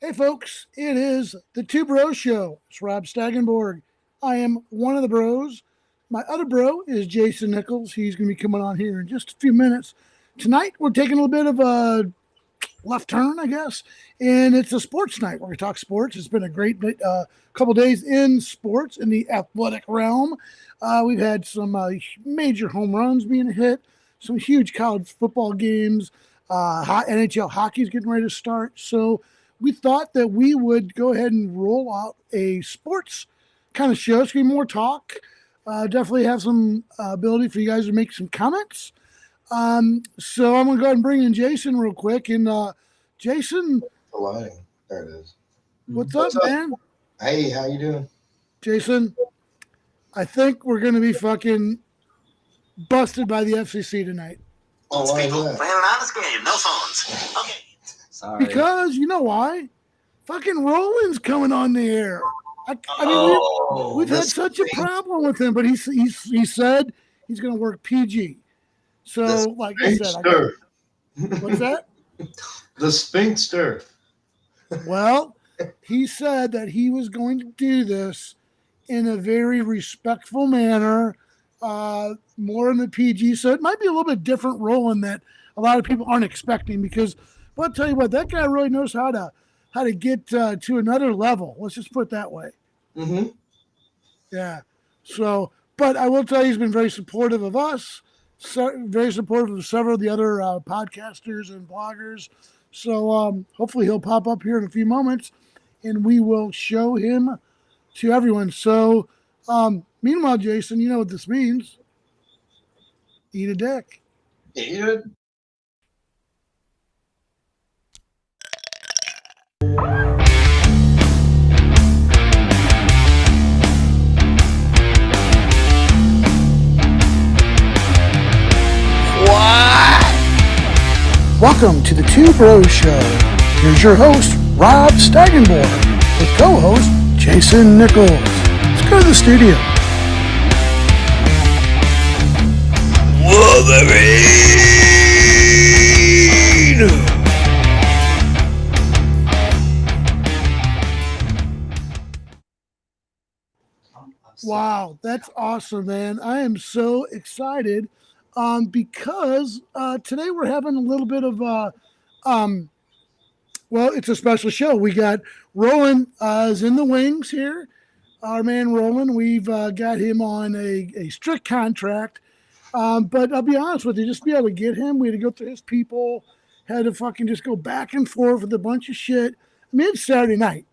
Hey, folks, it is the Two Bros Show. It's Rob Staggenborg. I am one of the bros. My other bro is Jason Nichols. He's going to be coming on here in just a few minutes. Tonight, we're taking a little bit of a left turn, I guess, and it's a sports night. We're going to talk sports. It's been a great couple days in sports in the athletic realm. We've had some major home runs being hit, some huge college football games. NHL hockey is getting ready to start. So we thought that we would go ahead and roll out a sports kind of show. It's going to be more talk. Definitely have some ability for you guys to make some comments. So I'm gonna go ahead and bring in Jason real quick. And Jason, The lighting. There it is. what's What's up, up? man? Hey, how you doing? Jason, I think we're gonna be fucking busted by the FCC tonight. Oh, why is People that? playing an honest game, no phones. Okay. Sorry. Because you know why? Fucking Rollin's coming on the air. I mean, we've had such a problem with him, but he said he's gonna work PG. So, like I said, what's that? The Sphinxter. Well, he said that he was going to do this in a very respectful manner, more in the PG. So it might be a little bit different Roland that a lot of people aren't expecting. Because, but I'll tell you what, that guy really knows how to get to another level. Let's just put it that way. Mm-hmm. Yeah. So, but I will tell you, he's been very supportive of us. Very supportive of several of the other podcasters and bloggers. So hopefully he'll pop up here in a few moments, and we will show him to everyone. So meanwhile, Jason, you know what this means. Eat a dick. Eat it. Welcome to the Two Bros Show. Here's your host, Rob Staggenborg, with co-host Jason Nichols. Let's go to the studio. Wolverine! Wow, that's awesome, man. I am so excited because today we're having a little bit of well, it's a special show. We got Roland is in the wings here. Our man Roland, we've got him on a strict contract. But I'll be honest with you, just to be able to get him, we had to go through his people, had to fucking just go back and forth with a bunch of shit. I mean, it's Saturday night.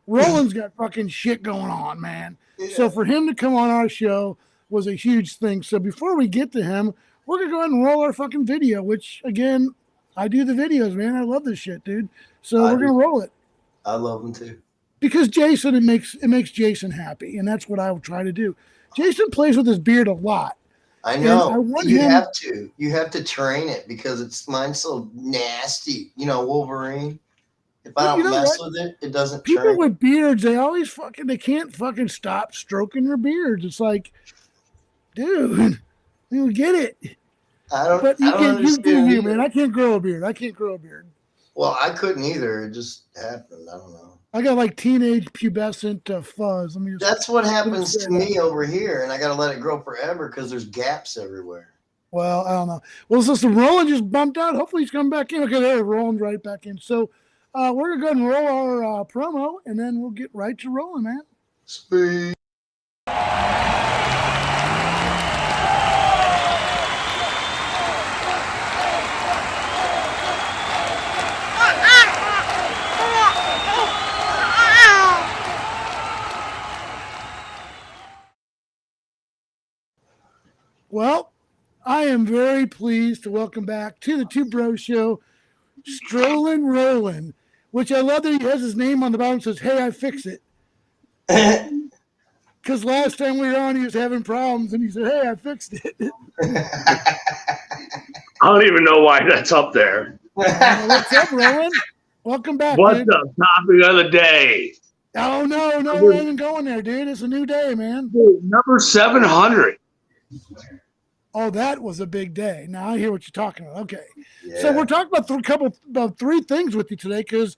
Roland's got fucking shit going on, man. Yeah. So for him to come on our show was a huge thing. So before we get to him, we're going to go ahead and roll our fucking video, which, again, I do the videos, man. I love this shit, dude. So we're going to roll it. I love them, too. Because Jason, it makes Jason happy, and that's what I will try to do. Jason plays with his beard a lot. I know. You have to. You have to train it because mine's so nasty. You know, Wolverine. If I don't mess with it, it doesn't People train. With beards, they can't fucking stop stroking their beards. It's like, dude, you get it. I don't understand you, man. I can't grow a beard. Well, I couldn't either. It just happened. I don't know. I got like teenage pubescent fuzz. That's what happens to me over here, and I got to let it grow forever because there's gaps everywhere. Well, I don't know. Well, so some Roland just bumped out. Hopefully he's coming back in. Okay, there, Roland's right back in. So we're going to go ahead and roll our promo, and then we'll get right to rolling, man. Sweet. Well, I am very pleased to welcome back to the Two Bros Show, Strolling Rollin, which I love that he has his name on the bottom and says, "Hey, I fix it." Because last time we were on, he was having problems, and he said, "Hey, I fixed it." I don't even know why that's up there. What's up, Roland? Welcome back. What's the topic of the day? Oh, no, we're not even going there, dude. It's a new day, man. Dude, number 700. Oh, that was a big day. Now I hear what you're talking about. Okay. Yeah. So we're talking about three things with you today because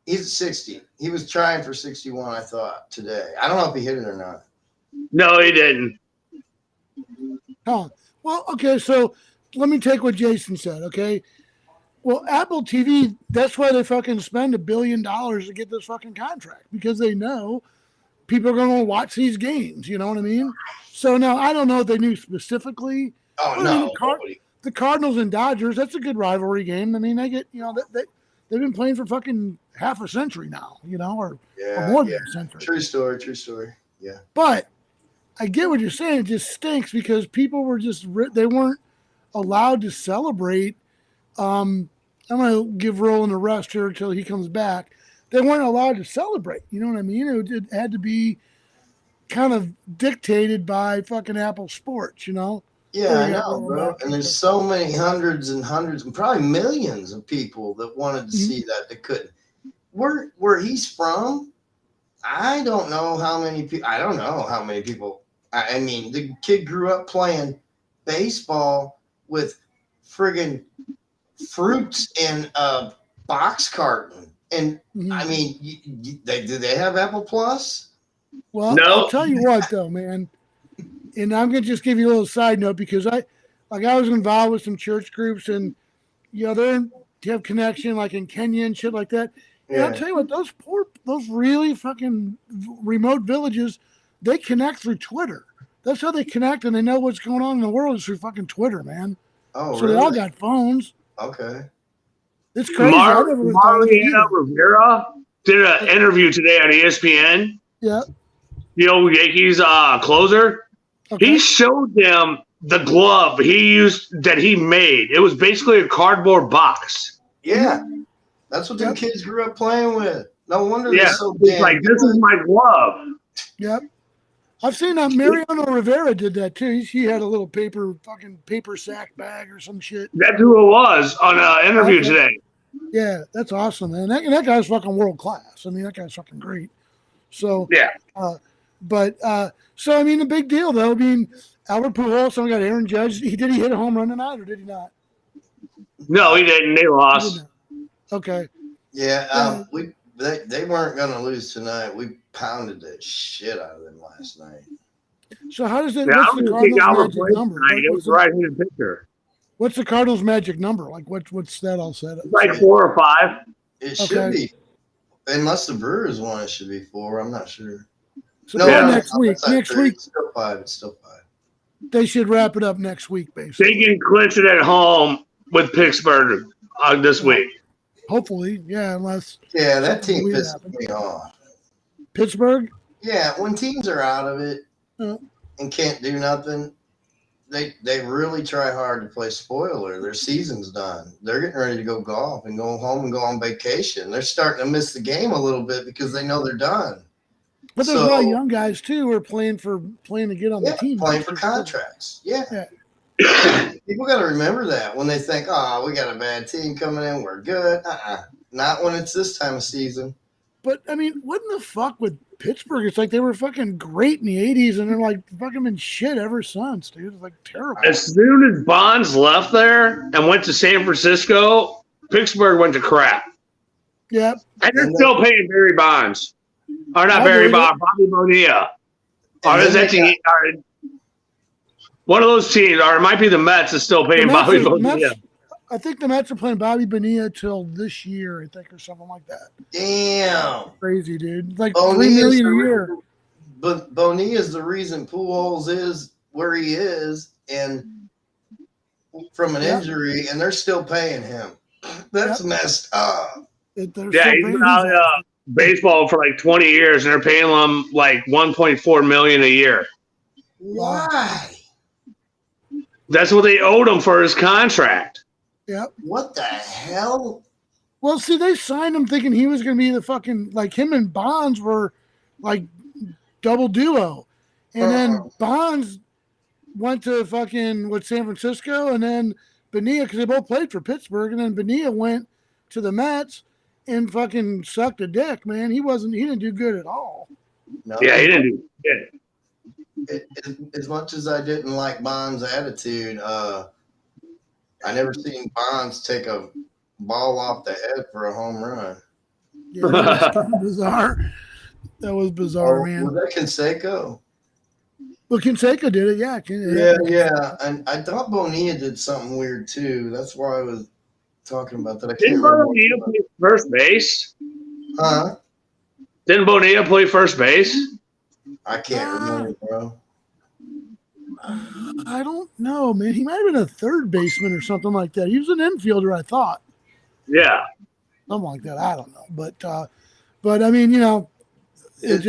He's at 60. He was trying for 61, I thought, today. I don't know if he hit it or not. No, he didn't. Huh. Well, okay, so let me take what Jason said, okay? Well, Apple TV, that's why they fucking spend $1 billion to get this fucking contract, because they know people are going to watch these games. You know what I mean? So now I don't know if they knew specifically. Oh, But, no. I mean, the Cardinals and Dodgers, that's a good rivalry game. I mean, they get, they've been playing for fucking half a century now, or more than a century. True story. Yeah. But I get what you're saying. It just stinks because people were they weren't allowed to celebrate. I'm going to give Roland a rest here until he comes back. They weren't allowed to celebrate. You know what I mean? It had to be kind of dictated by fucking Apple Sports, Yeah, I know, bro. And there's so many hundreds and probably millions of people that wanted to see that couldn't. Where he's from, I don't know how many people. I don't know how many people. I mean, the kid grew up playing baseball with friggin' fruits in a box carton. And I mean, do they have Apple Plus? Well, No. I'll tell you what, though, man. And I'm gonna just give you a little side note because I was involved with some church groups, and they have connection like in Kenya and shit like that. And I'll tell you what, those really fucking remote villages, they connect through Twitter. That's how they connect, and they know what's going on in the world is through fucking Twitter, man. Oh, so really? They all got phones. Okay. It's crazy. Mariana Rivera did an interview today on ESPN. Yeah. The old Yankees closer. Okay. He showed them the glove that he made. It was basically a cardboard box. Yeah. That's what them kids grew up playing with. No wonder they're so it's damn like, good. this is my glove. Yep. I've seen that Mariano Rivera did that too. He had a little paper sack bag or some shit. That's who it was on an interview today. Yeah, that's awesome, man. That guy's fucking world class. I mean, that guy's fucking great. So yeah. So I mean, the big deal though. I mean, Albert Pujols, someone got Aaron Judge. Did he hit a home run tonight, or did he not? No, he didn't. They lost. Okay. Yeah, they weren't going to lose tonight. We pounded the shit out of them last night. So how does it? Yeah, what's the Cardinals' magic number? It was right-handed pitcher. What's the Cardinals' magic number? Like what's that all set up? Like 4 or 5. It should be, unless the Brewers won. It should be 4. I'm not sure. So next week. Next week. It's still 5. It's still 5. They should wrap it up next week, basically. They can clinch it at home with Pittsburgh this week. Hopefully, yeah. Unless that team pisses me off. Pittsburgh. Yeah, when teams are out of it and can't do nothing, they really try hard to play spoiler. Their season's done. They're getting ready to go golf and go home and go on vacation. They're starting to miss the game a little bit because they know they're done. But there's a lot of young guys too who are playing to get on the team. Playing for contracts. Yeah. People got to remember that when they think, "Oh, we got a bad team coming in, we're good." Not when it's this time of season. But I mean, what in the fuck with Pittsburgh? It's like they were fucking great in the '80s, and they're like fucking been shit ever since, dude. It's like terrible. As soon as Bonds left there and went to San Francisco, Pittsburgh went to crap. Yep. And they're still paying Barry Bonds. Or not Barry Bonds, Bobby Bonilla. Or is that one of those teams, or it might be the Mets is still paying Bobby Bonilla. I think the Mets are playing Bobby Bonilla till this year, I think, or something like that. Damn. Crazy, dude. It's like $3 million a year. But Bonilla is the reason Pujols is where he is, and from an injury, and they're still paying him. That's messed up. He's been out of baseball for like 20 years, and they're paying him like $1.4 million a year. Why? That's what they owed him for his contract. Yep. What the hell? Well, see, they signed him thinking he was going to be the fucking, like him and Bonds were like double duo. And then Bonds went to fucking San Francisco, and then Bonilla, because they both played for Pittsburgh, and then Bonilla went to the Mets and fucking sucked a dick, man. He didn't do good at all. No. Yeah, he didn't do good. As much as I didn't like Bonds' attitude, I never seen Bonds take a ball off the head for a home run. Yeah, that was kind of bizarre. That was bizarre, man. Was that Canseco? Well, Canseco did it, yeah. Yeah. And I thought Bonilla did something weird too. That's why I was talking about that. I can't Didn't remember. Bonilla play first base? Huh? Didn't Bonilla play first base? I can't remember, bro. I don't know, man. He might have been a third baseman or something like that. He was an infielder, I thought. Yeah. Something like that. I don't know. But I mean, it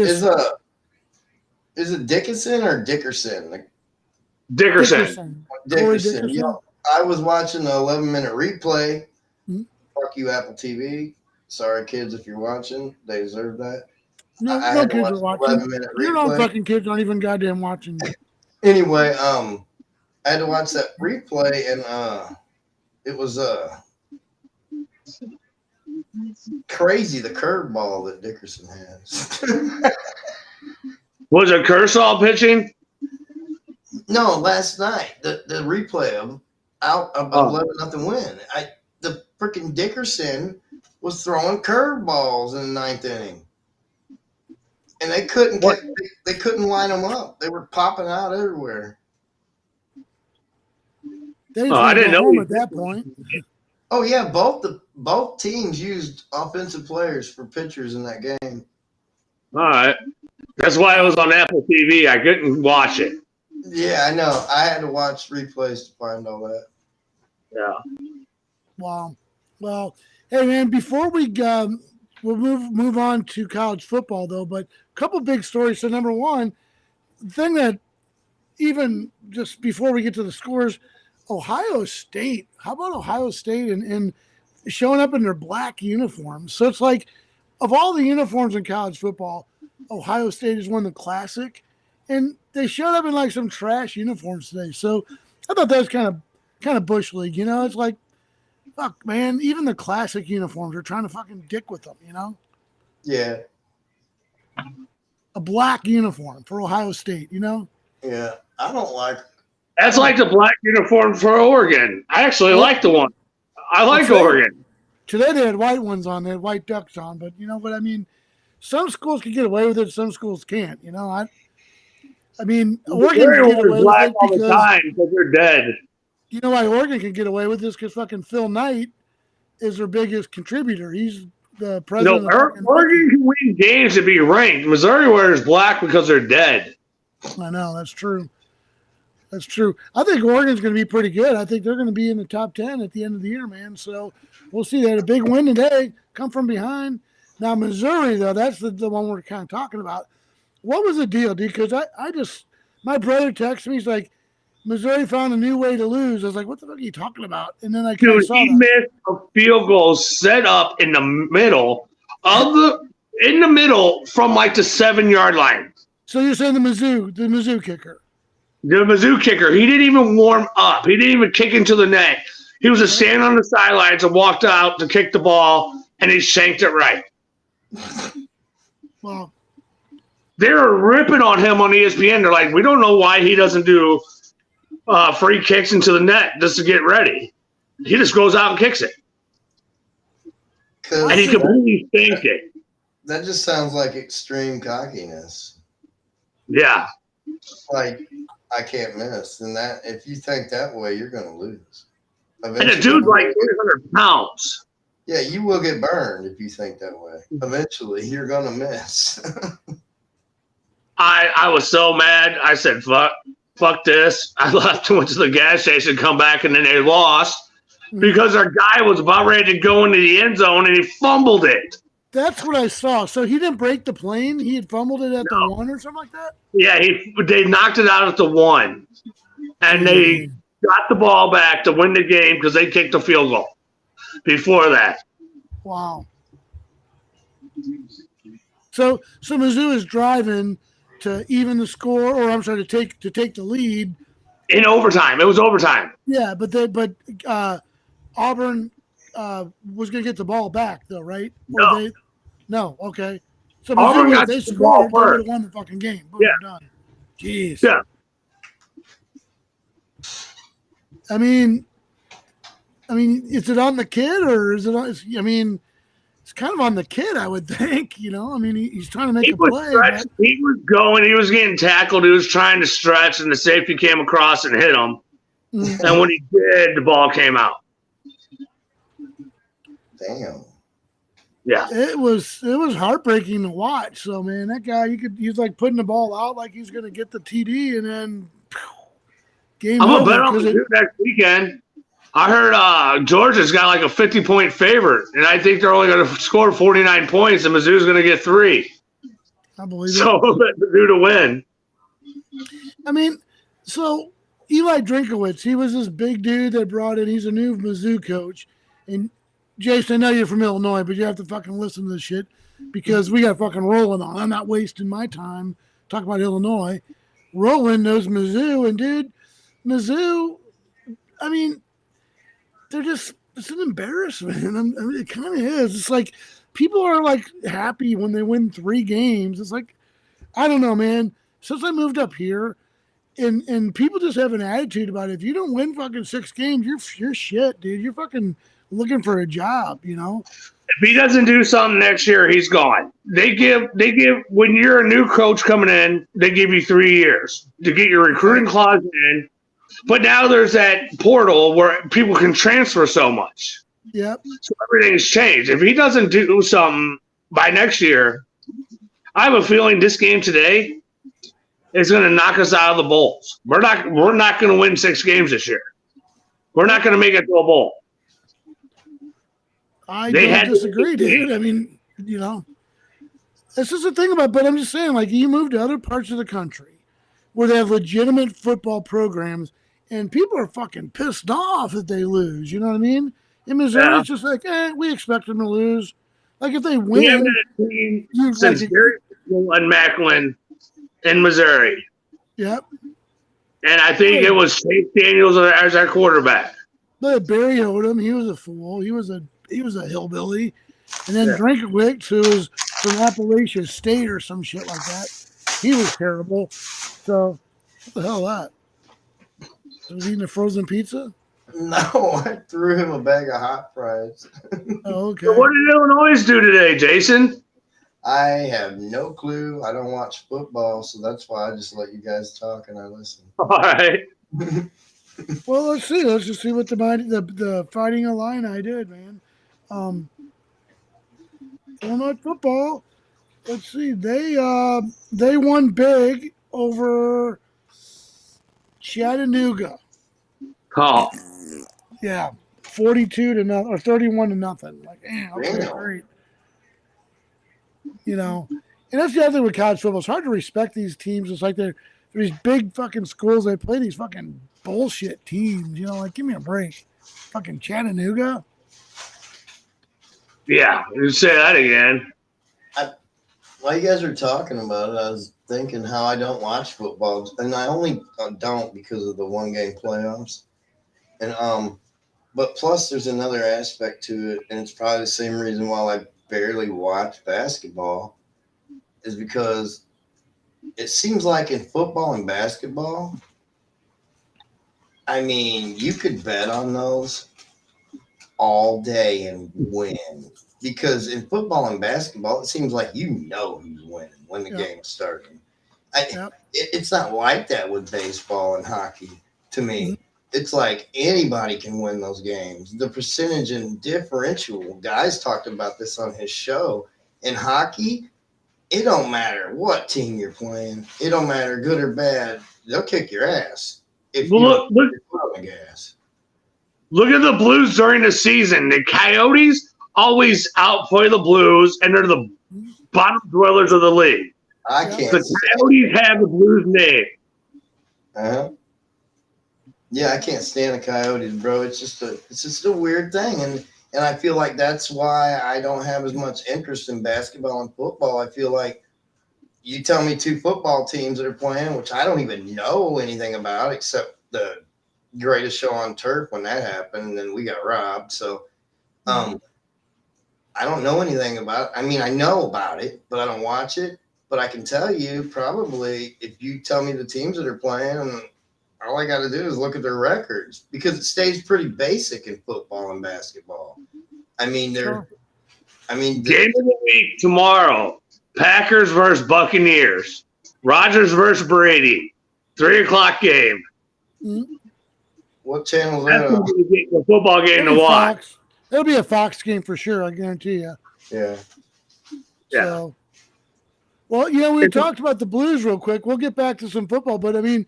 Is it Dickinson or Dickerson? Like Dickerson. Dickerson. Yeah. I was watching the 11-minute replay. Hmm? Fuck you, Apple TV. Sorry, kids, if you're watching. They deserve that. No, I no had to kids watch are the watching. 11-minute Your own replay. fucking kids aren't even goddamn watching. Anyway, I had to watch that replay, and it was crazy the curveball that Dickerson has. Was it Kershaw pitching? No, last night the replay of 11-0 win. The freaking Dickerson was throwing curveballs in the 9th inning, and they couldn't they couldn't line them up. They were popping out everywhere. They just I didn't go know home at that point. Oh yeah, both teams used offensive players for pitchers in that game. All right. That's why it was on Apple TV. I couldn't watch it. Yeah, I know. I had to watch replays to find all that. Yeah. Wow. Well, hey man, before we we'll move on to college football though, but a couple big stories. So number one, the thing that even just before we get to the scores, Ohio State. How about Ohio State and showing up in their black uniforms? So it's like of all the uniforms in college football, Ohio State is one of the classic, and they showed up in like some trash uniforms today. So I thought that was kind of bush league. It's like, fuck, man. Even the classic uniforms are trying to fucking dick with them. Yeah. A black uniform for Ohio State. Yeah. I don't like. That's like the black uniform for Oregon. I actually like the one. I like Oregon. Today they had white ones on. They had white ducks on. But you know what I mean? Some schools can get away with it. Some schools can't. I mean, Oregon can get away with it all the time because they're dead. You know why Oregon can get away with this? Because fucking Phil Knight is their biggest contributor. He's the president of Oregon can win games to be ranked. Missouri wears black because they're dead. I know, that's true. That's true. I think Oregon's going to be pretty good. I think they're going to be in the top 10 at the end of the year, man. So we'll see. They had a big win today, come from behind. Now, Missouri, though, that's the one we're kind of talking about. What was the deal, dude? Because my brother texted me. He's like, Missouri found a new way to lose. I was like, what the fuck are you talking about? And then I kind of saw he missed a field goal set up in the middle from like the 7-yard line. So you're saying the Mizzou kicker? The Mizzou kicker, he didn't even warm up. He didn't even kick into the net. He was just standing on the sidelines and walked out to kick the ball, and he shanked it right. Well, they were ripping on him on ESPN. They're like, we don't know why he doesn't do free kicks into the net just to get ready. He just goes out and kicks it. And he completely shanked it. That just sounds like extreme cockiness. Yeah. Like, I can't miss. And that, if you think that way, you're going to lose. Eventually, and the dude's like 300 pounds. Yeah, you will get burned if you think that way. Eventually, you're going to miss. I was so mad. I said, fuck this. I left and went to the gas station, come back, and then they lost because our guy was about ready to go into the end zone, and he fumbled it. That's what I saw. So he didn't break the plane? He had fumbled it at the 1 or something like that? Yeah, they knocked it out at the 1. And they got the ball back to win the game because they kicked a field goal before that. Wow. So Mizzou is driving to even the score, or I'm sorry, to take the lead. In overtime. It was overtime. Yeah, but Auburn was going to get the ball back, though, right? No. No, okay. So Auburn Mizzou, got if they the scored, ball they would first. have won the fucking game. Boom, Yeah. done. Jeez. Yeah. I mean, is it on the kid or is it on? I mean, it's kind of on the kid, I would think. You know, I mean, he's trying to make He a was play. stretched. But He was going. He was getting tackled. He was trying to stretch, and the safety came across and hit him. And when he did, the ball came out. Damn. Yeah. it was heartbreaking to watch. So man, that guy, he's like putting the ball out like he's going to get the TD, and then game I'm over. gonna bet on Mizzou next weekend. I heard Georgia's got like a 50-point favorite, and I think they're only going to score 49 points, and Mizzou's going to get 3. I believe So it. bet Mizzou to win. I mean, so Eli Drinkowitz, he was this big dude that brought in. He's a new Mizzou coach, and Jason, I know you're from Illinois, but you have to fucking listen to this shit because we got fucking Rollin on. I'm not wasting my time talking about Illinois. Rollin knows Mizzou, and dude, Mizzou, I mean, it's an embarrassment. I mean, it kind of is. It's like people are like happy when they win 3 games. It's like, I don't know, man. Since I moved up here, and people just have an attitude about it. If you don't win fucking 6 games, you're shit, dude. You're fucking looking for a job, you know? If he doesn't do something next year, he's gone. They give when you're a new coach coming in, they give you 3 years to get your recruiting clause in. But now there's that portal where people can transfer so much. Yep. So everything's changed. If he doesn't do something by next year, I have a feeling this game today is going to knock us out of the bowls. We're not going to win 6 games this year. We're not going to make it to a bowl. I don't disagree, dude. I mean, you know, this is the thing about, but I'm just saying, like, you move to other parts of the country where they have legitimate football programs, and people are fucking pissed off if they lose. You know what I mean? In Missouri, it's just like, we expect them to lose. Like, if they win, we haven't had a team since Gary and Macklin in Missouri. Yep. And I think it was Chase Daniels as our quarterback. But Barry Odom, he was a fool. He was a hillbilly. And then Drinkowitz, who was from Appalachian State or some shit like that, he was terrible. So, what the hell is that? Was he eating a frozen pizza? No, I threw him a bag of hot fries. Oh, okay. So what did Illinois do today, Jason? I have no clue. I don't watch football, so that's why I just let you guys talk and I listen. All right. Well, let's see. Let's just see what the Fighting Illini did, man. Illinois football. Let's see. They won big over Chattanooga. Oh. Yeah, 42-0 or 31-0. Like, okay, great. You know, and that's the other thing with college football. It's hard to respect these teams. It's like they're these big fucking schools. They play these fucking bullshit teams. You know, like, give me a break. Fucking Chattanooga. Yeah, you say that again. While you guys were talking about it, I was thinking how I don't watch football, and I only don't because of the 1-game playoffs. And but plus there's another aspect to it, and it's probably the same reason why I barely watch basketball, is because it seems like in football and basketball, I mean, you could bet on those all day and win. Because in football and basketball, it seems like you know who's winning when the game's starting. It's not like that with baseball and hockey to me. Mm-hmm. It's like anybody can win those games. The percentage and differential, guys talked about this on his show. In hockey, it don't matter what team you're playing. It don't matter good or bad. They'll kick your ass if you look on the gas. Look at the Blues during the season. The Coyotes always outplay the Blues, and they're the bottom dwellers of the league. I can't. The Coyotes have the Blues name. Yeah, I can't stand the Coyotes, bro. It's just a weird thing, and I feel like that's why I don't have as much interest in basketball and football. I feel like you tell me 2 football teams that are playing, which I don't even know anything about except the Greatest Show on Turf when that happened, and then we got robbed. So, I don't know anything about it. I mean, I know about it, but I don't watch it. But I can tell you probably if you tell me the teams that are playing, all I got to do is look at their records because it stays pretty basic in football and basketball. I mean, I mean, Game of the week tomorrow. Packers versus Buccaneers. Rodgers versus Brady. 3:00 game. what channel is That's that going on? to be the football game to It'll be watch. Fox. It'll be a Fox game for sure. I guarantee you. Yeah. Yeah. So, well, we talked about the Blues real quick. We'll get back to some football, but I mean,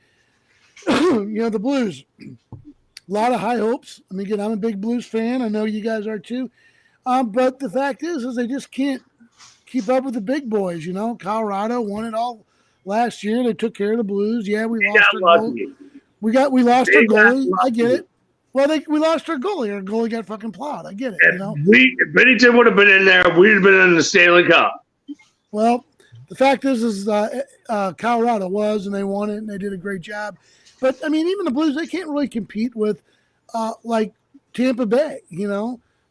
the Blues. A lot of high hopes. I mean, again, I'm a big Blues fan. I know you guys are too. But the fact is they just can't keep up with the big boys. Colorado won it all last year. They took care of the Blues. Yeah, we lost our goal. We lost our goalie. I get it. Well, we lost our goalie. Our goalie got fucking plowed. I get it. If Bennington would have been in there, we'd have been in the Stanley Cup. Well, the fact is Colorado was, and they won it, and they did a great job. But I mean, even the Blues, they can't really compete with like Tampa Bay.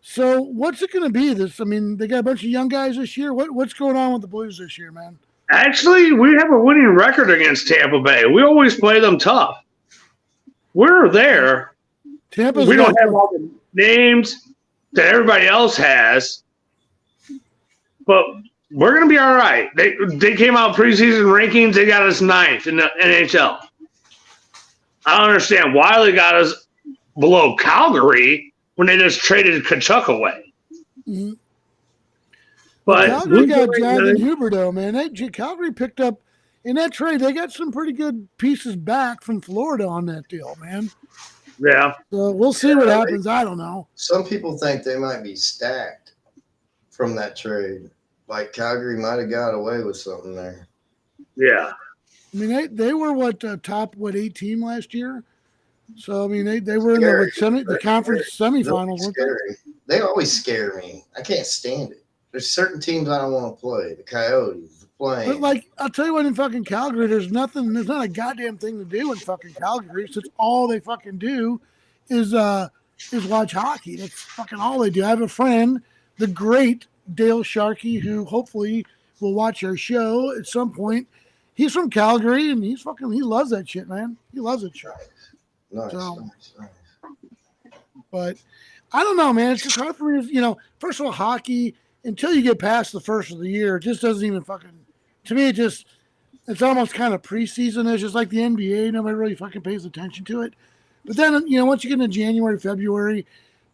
So what's it going to be? They got a bunch of young guys this year. What's going on with the Blues this year, man? Actually, we have a winning record against Tampa Bay. We always play them tough. We're there. We don't have all the names that everybody else has, but we're going to be all right. They came out preseason rankings. They got us 9th in the NHL. I don't understand why they got us below Calgary when they just traded Kachuk away. Mm-hmm. But Calgary got Jonathan Huberdeau, man. Calgary picked up in that trade. They got some pretty good pieces back from Florida on that deal, man. Yeah. So we'll see what happens. I don't know. Some people think they might be stacked from that trade. Like Calgary might have got away with something there. Yeah. I mean, they were top 8 team last year. So I mean, they were in the conference semifinals, weren't they? They always scare me. I can't stand it. There's certain teams I don't want to play. The Coyotes, the Flames. But I'll tell you what, in fucking Calgary, there's not a goddamn thing to do in fucking Calgary. Since all they fucking do is watch hockey. That's fucking all they do. I have a friend, the great Dale Sharkey, who hopefully will watch our show at some point. He's from Calgary, and he loves that shit, man. He loves it shit. Nice. But I don't know, man. It's just hard for me. First of all, hockey, until you get past the first of the year, it just doesn't even fucking. To me, it's almost kind of preseason. It's just like the NBA. Nobody really fucking pays attention to it. But then, once you get into January, February,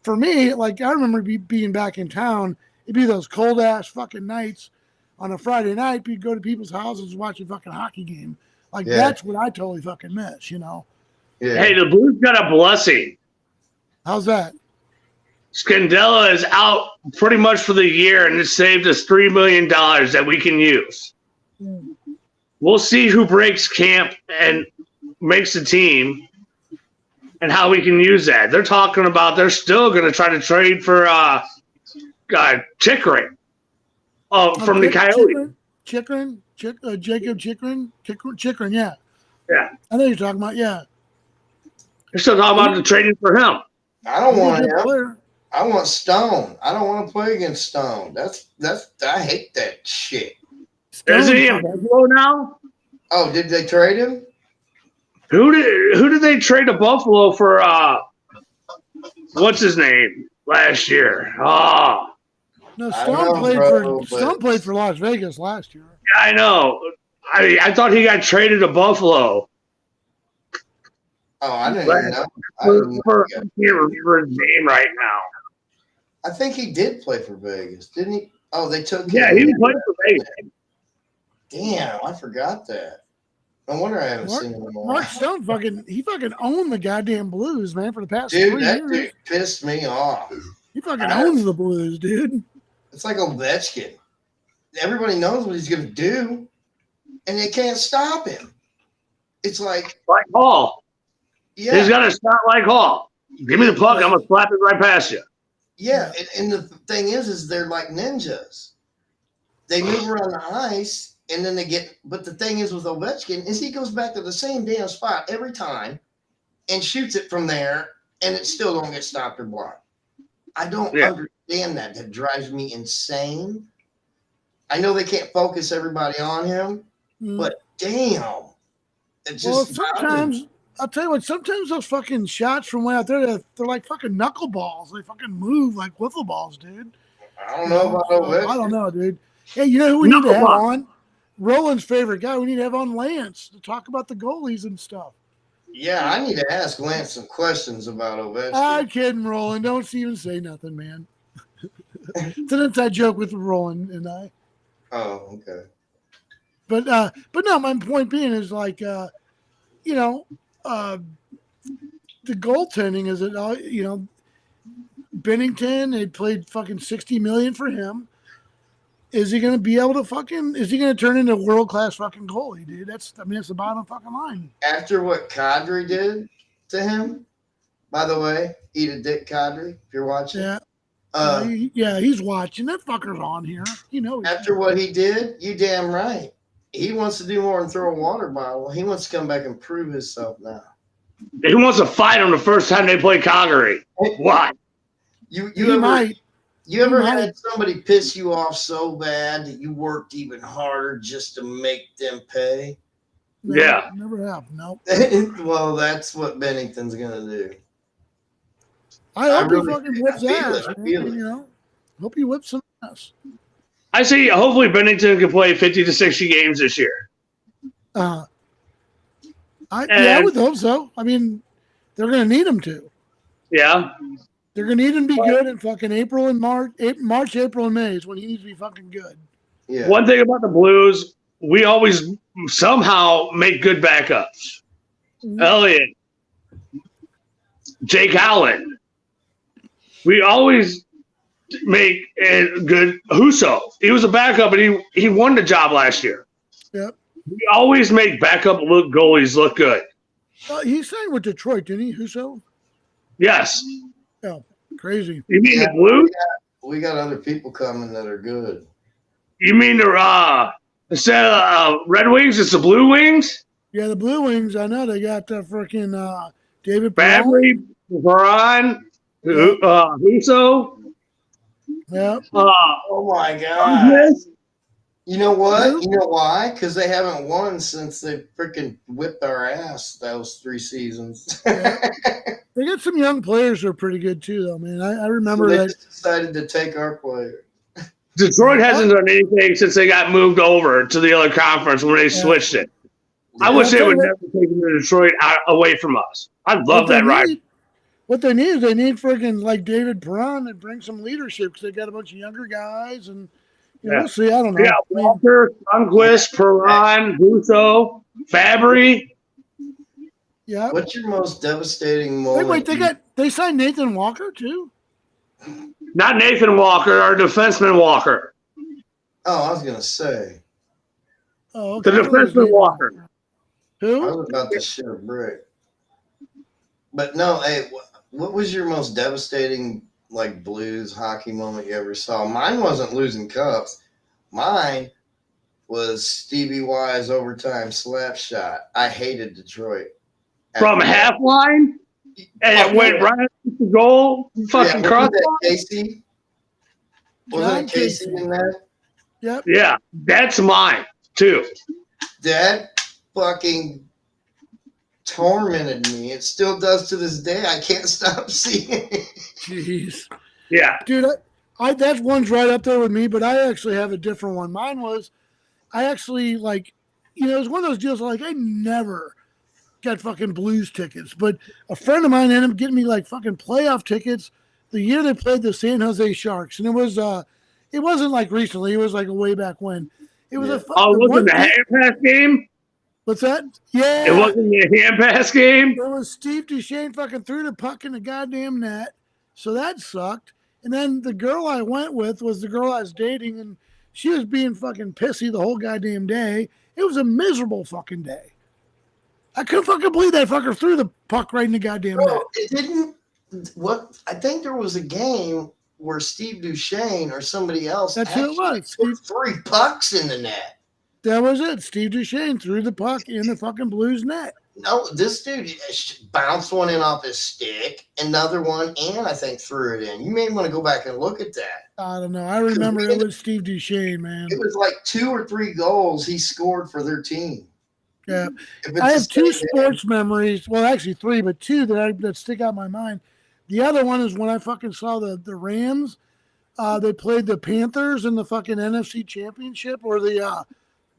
for me, I remember being back in town. It'd be those cold ass fucking nights on a Friday night. You'd go to people's houses and watch a fucking hockey game. That's what I totally fucking miss. Yeah. Hey, the Blues got a blessing. How's that? Scandella is out pretty much for the year, and it saved us $3 million that we can use. We'll see who breaks camp and makes the team and how we can use that. They're talking about they're still going to try to trade for Chickering from the Coyotes. Jacob Chickering, yeah. Yeah. I know you're talking about, yeah. They're still talking about the trading for him. I don't want him. I want Stone. I don't want to play against Stone. I hate that shit. Is he in Buffalo now? Oh, did they trade him? Who did they trade to Buffalo for? What's his name last year? Oh, no, Stone played for Las Vegas last year. Yeah, I know. I thought he got traded to Buffalo. Oh, I didn't even know. I can't remember his name right now. I think he did play for Vegas, didn't he? Oh, they took him. Yeah, he played for Vegas. Damn, I forgot that. No wonder I haven't seen him in a while. Mark Stone fucking owned the goddamn Blues, man, for the past 3 years. That dude pissed me off. He fucking owns the Blues, dude. It's like Ovechkin. Everybody knows what he's going to do, and they can't stop him. It's like Hall. Yeah. He's got to stop like Hall. Give me the puck, I'm going to slap it right past you. Yeah, and the thing is they're like ninjas. They move around the ice, and then they get – but the thing is with Ovechkin is he goes back to the same damn spot every time and shoots it from there, and it still don't get stopped or blocked. I don't understand that. That drives me insane. I know they can't focus everybody on him, but damn. It's just sometimes – I'll tell you what, sometimes those fucking shots from way out there, they're like fucking knuckleballs. They fucking move like wiffle balls, dude. I don't know about Ovechkin. I don't know, dude. Hey, you know who we need to have on? Roland's favorite guy. We need to have on Lance to talk about the goalies and stuff. Yeah, I need to ask Lance some questions about Ovechkin. I'm kidding, Roland. Don't even say nothing, man. It's an inside joke with Roland and I. Oh, okay. But no, my point being is like, the goaltending is it, Bennington, they played fucking $60 million for him. Is he going to be able to is he going to turn into a world-class fucking goalie, dude? That's the bottom fucking line. After what Kadri did to him, by the way, eat a dick, Kadri, if you're watching. Yeah. He's watching. That fucker's on here. After what he did, you damn right. He wants to do more than throw a water bottle. He wants to come back and prove himself now. He wants to fight him the first time they play Calgary. Why? You ever had somebody piss you off so bad that you worked even harder just to make them pay? No, yeah. Never have. No. Well, that's what Bennington's going to do. I hope he fucking whips ass. Hope he whips some ass. I see. Hopefully, Bennington can play 50 to 60 games this year. I would hope so. I mean, they're going to need him to. Yeah. They're going to need him to be good in fucking April and March, April, and May is when he needs to be fucking good. Yeah. One thing about the Blues, we always somehow make good backups. Mm-hmm. Elliott, Jake Allen. We always make a good Husso. He was a backup, and he won the job last year. Yep. We always make backup goalies look good. He signed with Detroit, didn't he, Husso? Yes. Oh, crazy. You mean the Blues? We got other people coming that are good. You mean the instead of Red Wings, it's the Blue Wings? Yeah, the Blue Wings. I know they got freaking David Fabry, Perron, Husso. Yeah. Oh my God. You know what? You know why? Because they haven't won since they freaking whipped our ass those 3 seasons. Yeah. They got some young players who are pretty good too, though, man. I remember they just decided to take our player. Detroit hasn't done anything since they got moved over to the other conference when they switched it. Yeah. I wish they would never take Detroit away from us. I love that ride. What they need is freaking like David Perron and bring some leadership because they got a bunch of younger guys and we'll see. I don't know. Yeah, Walker, Sundqvist, Perron, Husso, Fabry. Yeah. What's your most devastating moment? Wait, they signed Nathan Walker too? Not Nathan Walker, our defenseman Walker. Oh, I was gonna say. Oh, okay. The defenseman Walker. Who? I was about to shit a brick. But no, hey, what was your most devastating Blues hockey moment you ever saw? Mine wasn't losing cups. Mine was Stevie Y's overtime slap shot. I hated Detroit. From half line? And it went right up the goal? Fucking cross. Casey? Wasn't it Casey in that? Yep. Yeah, that's mine, too. That fucking tormented me. It still does to this day. I can't stop seeing it. Jeez. Yeah. Dude, that one's right up there with me, but I actually have a different one. Mine was, I actually, it was one of those deals I never got fucking Blues tickets, but a friend of mine ended up getting me fucking playoff tickets the year they played the San Jose Sharks. And it wasn't recently. It was a way back when. It was it wasn't the hand pass game? What's that? Yeah. It wasn't the hand pass game? It was Steve Duchesne fucking threw the puck in the goddamn net. So that sucked. And then the girl I went with was the girl I was dating, and she was being fucking pissy the whole goddamn day. It was a miserable fucking day. I couldn't fucking believe that fucker threw the puck right in the goddamn net. It didn't. I think there was a game where Steve Duchesne or somebody else. That's who it was. Put 3 pucks in the net. That was it. Steve Duchesne threw the puck in the fucking Blues net. No, this dude bounced one in off his stick, another one, and I think threw it in. You may want to go back and look at that. I don't know. I remember it was Steve Duchesne, man. It was 2 or 3 goals he scored for their team. Yeah. I have 2 sports memories. Well, actually 3, but 2 that stick out in my mind. The other one is when I fucking saw the Rams They played the Panthers in the fucking NFC Championship or the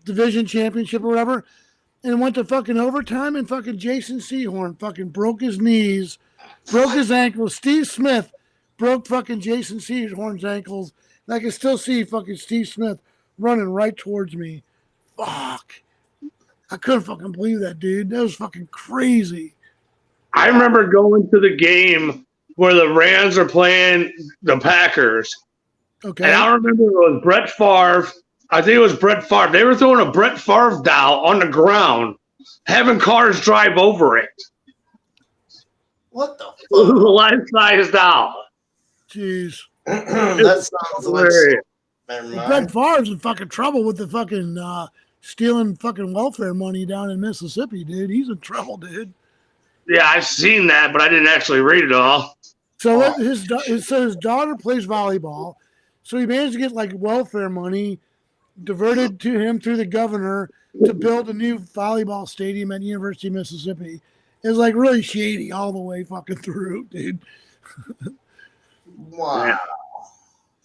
Division Championship or whatever, and went to fucking overtime, and fucking Jason Sehorn fucking broke his knees, broke his ankles. Steve Smith broke fucking Jason Sehorn's ankles. And I can still see fucking Steve Smith running right towards me. Fuck. I couldn't fucking believe that, dude. That was fucking crazy. I remember going to the game where the Rams are playing the Packers. Okay. And I remember it was Brett Favre. I think it was Brett Favre. They were throwing a Brett Favre doll on the ground, having cars drive over it. What the It was a fuck? life-size doll. Jeez. That sounds like Hilarious. never Brett mind. Favre's in fucking trouble with the fucking stealing fucking welfare money down in Mississippi, dude. He's in trouble, dude. Yeah, I've seen that, but I didn't actually read it all. So his daughter plays volleyball. So he managed to get like welfare money diverted to him through the governor to build a new volleyball stadium at University of Mississippi. It was like really shady all the way fucking through, dude. Wow. Yeah.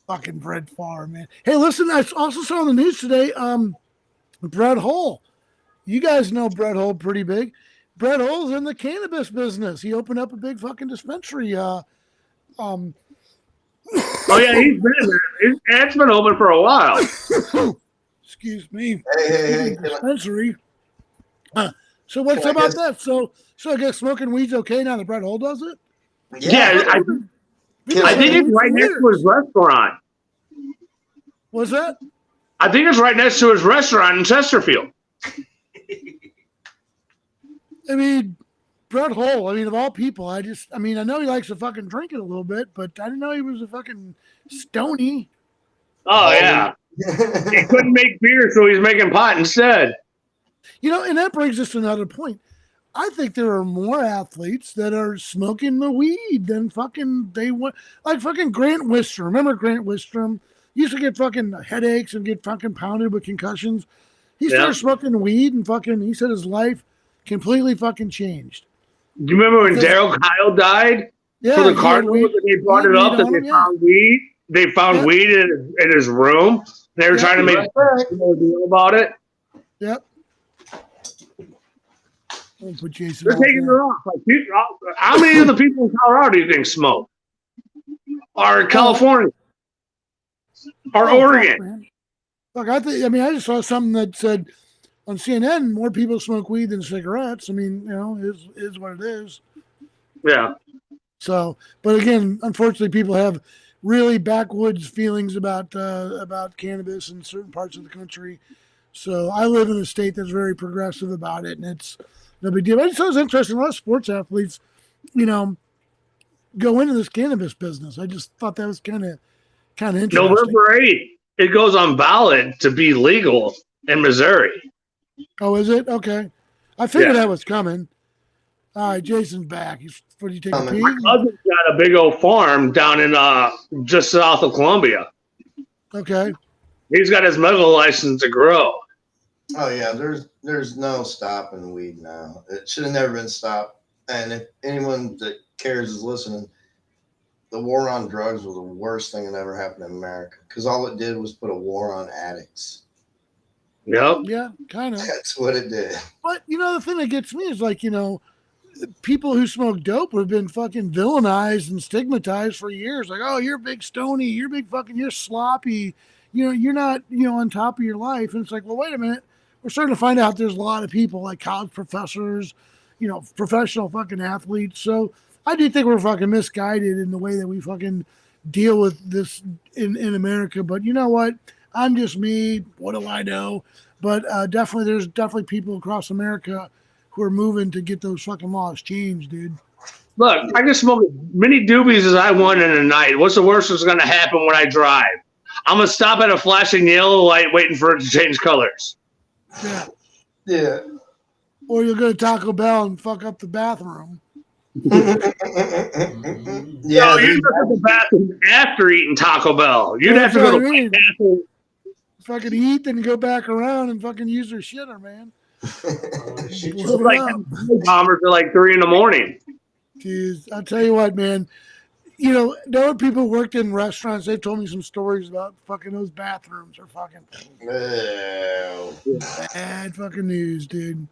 Fucking Brett Favre, man. Hey, listen, I also saw on the news today, Brett Hull. You guys know Brett Hull pretty big. Brett Hull's in the cannabis business. He opened up a big fucking dispensary. Oh, yeah, he's been there. It's been open for a while. Excuse me. Hey. Dispensary. So what's Well, I about guess- that? So I guess smoking weed's okay now that Brett Hull does it? Yeah, I think it's right next to his restaurant. What's that? I think it's right next to his restaurant in Chesterfield. I mean, Brett Hull, of all people, I know he likes to fucking drink it a little bit, but I didn't know he was a fucking stony. Oh, yeah. He couldn't make beer, so he's making pot instead. And that brings us to another point. I think there are more athletes that are smoking the weed than fucking they want. Like fucking Grant Wistrom. Remember Grant Wistrom? He used to get fucking headaches and get fucking pounded with concussions. He started smoking weed and fucking, he said his life completely fucking changed. Do you remember when Daryl Kyle died Yeah, for the he had Cardinals? weed- And they brought he it had up weed that on they him, found weed. They found weed in his room. They were trying to make a deal about it. Yep. I'll put Jason They're off taking it there. off. How many of the people in Colorado do you think smoke? Or in California? Or Oh, Oregon? fuck, man. Look, I just saw something that said on CNN more people smoke weed than cigarettes. Is what it is. Yeah. So, but again, unfortunately, people have really backwoods feelings about cannabis in certain parts of the country. So I live in a state that's very progressive about it, and it's no big deal. I just thought it was interesting. A lot of sports athletes, go into this cannabis business. I just thought that was kind of interesting. November 8th, it goes on ballot to be legal in Missouri. Oh, is it? Okay. I figured that was coming. All right, Jason's back. What do you take a pee? My cousin's got a big old farm down in just south of Columbia. Okay. He's got his medical license to grow. Oh yeah, there's no stopping weed now. It should have never been stopped. And if anyone that cares is listening, the war on drugs was the worst thing that ever happened in America because all it did was put a war on addicts. Yep. Yeah, kind of. That's what it did. But the thing that gets me is like, people who smoke dope have been fucking villainized and stigmatized for years. Like, oh, you're big stony, you're sloppy, you're not, on top of your life. And it's like, well, wait a minute. We're starting to find out there's a lot of people like college professors, professional fucking athletes. So I do think we're fucking misguided in the way that we fucking deal with this in America. But you know what? I'm just me. What do I know? But there's definitely people across America who are moving to get those fucking laws changed, dude. Look, I can smoke as many doobies as I want in a night. What's the worst that's going to happen when I drive? I'm going to stop at a flashing yellow light waiting for it to change colors. Yeah. Yeah. Or you'll go to Taco Bell and fuck up the bathroom. Yeah, No, you go to the bathroom after eating Taco Bell. You'd have to go to the bathroom. Fucking eat, then go back around and fucking use their shitter, man. Shoot Like bombers are like 3 a.m. Jeez, I'll tell you what, man. knowing people who worked in restaurants, they've told me some stories about fucking those bathrooms are fucking bad fucking news, dude.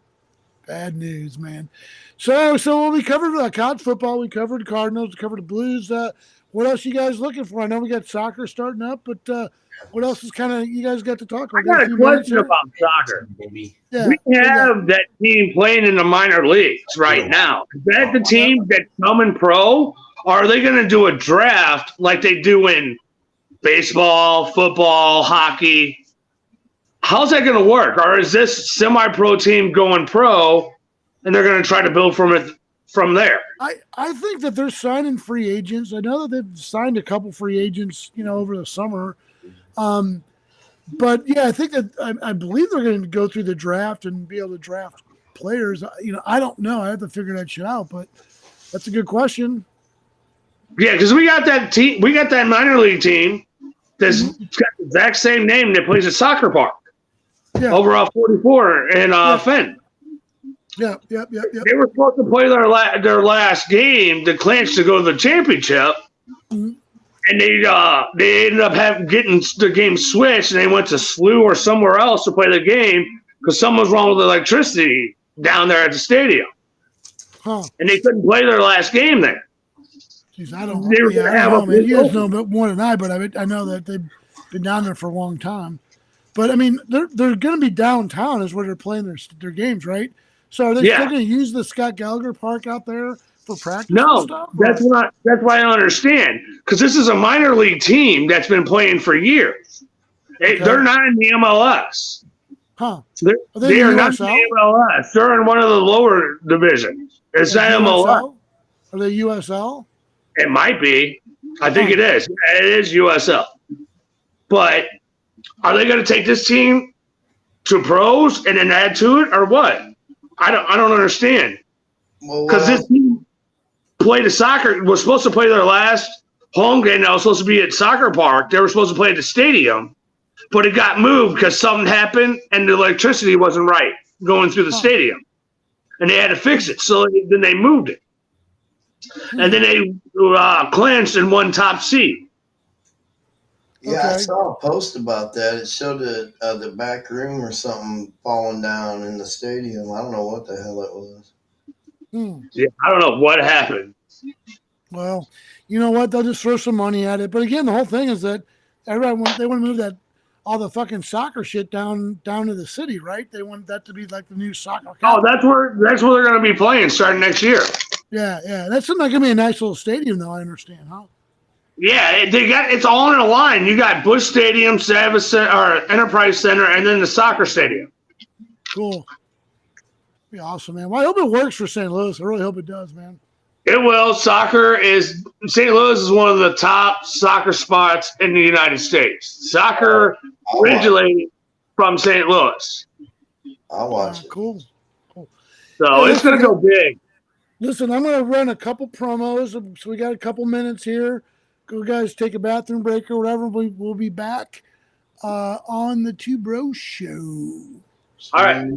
Bad news, man. So we covered college football, we covered Cardinals, we covered the Blues. What else you guys looking for? I know we got soccer starting up, but what else is kind of you guys got to talk about? I got a question about soccer. Yeah, We have that team playing in the minor leagues right now. Is that the team that's coming pro? Or are they going to do a draft like they do in baseball, football, hockey? How's that going to work? Or is this semi-pro team going pro and they're going to try to build from there? I think that they're signing free agents. I know that they've signed a couple free agents, over the summer. But yeah, I think that I believe they're going to go through the draft and be able to draft players. I don't know. I have to figure that shit out, but that's a good question. Yeah, because we got that team. We got that minor league team that's got the exact same name that plays at Soccer Park over off 44 in Fenn. Yeah. They were supposed to play their last game to clinch to go to the championship, and they ended up getting the game switched, and they went to SLU or somewhere else to play the game because something was wrong with the electricity down there at the stadium, and they couldn't play their last game there. Jeez, I don't know, man. You guys know more than I, but I know that they've been down there for a long time. But I mean, they're going to be downtown is where they're playing their games, right? So are they still going to use the Scott Gallagher Park out there for practice? No, and stuff, that's why I don't understand, because this is a minor league team that's been playing for years. They're not in the MLS. Huh? They are not in the MLS. They're in one of the lower divisions. It's not MLS. Are they USL? It might be. I think it is. It is USL. But are they going to take this team to pros and then add to it, or what? I don't understand. Because this team played was supposed to play their last home game. That was supposed to be at Soccer Park. They were supposed to play at the stadium, but it got moved because something happened and the electricity wasn't right going through the stadium, and they had to fix it. So then they moved it, and then they clinched and won top seed. Yeah, I saw a post about that. It showed the back room or something falling down in the stadium. I don't know what the hell it was. Yeah, I don't know what happened. Well, you know what? They'll just throw some money at it. But again, the whole thing is that they want to move all the fucking soccer shit down to the city, right? They want that to be like the new soccer. Oh, that's where they're going to be playing starting next year. Yeah. That's not going to be a nice little stadium, though. I understand, huh? Yeah, it's all in a line. You got Busch Stadium, Enterprise Center, and then the soccer stadium. Cool. Be awesome, man. Well, I hope it works for St. Louis. I really hope it does, man. It will. St. Louis is one of the top soccer spots in the United States. Soccer originated from St. Louis. I'll watch it. Cool. So it's going to go big. Listen, I'm going to run a couple promos. So we got a couple minutes here. Go, guys, take a bathroom break or whatever. We'll be back on the Two Bros Show. All right.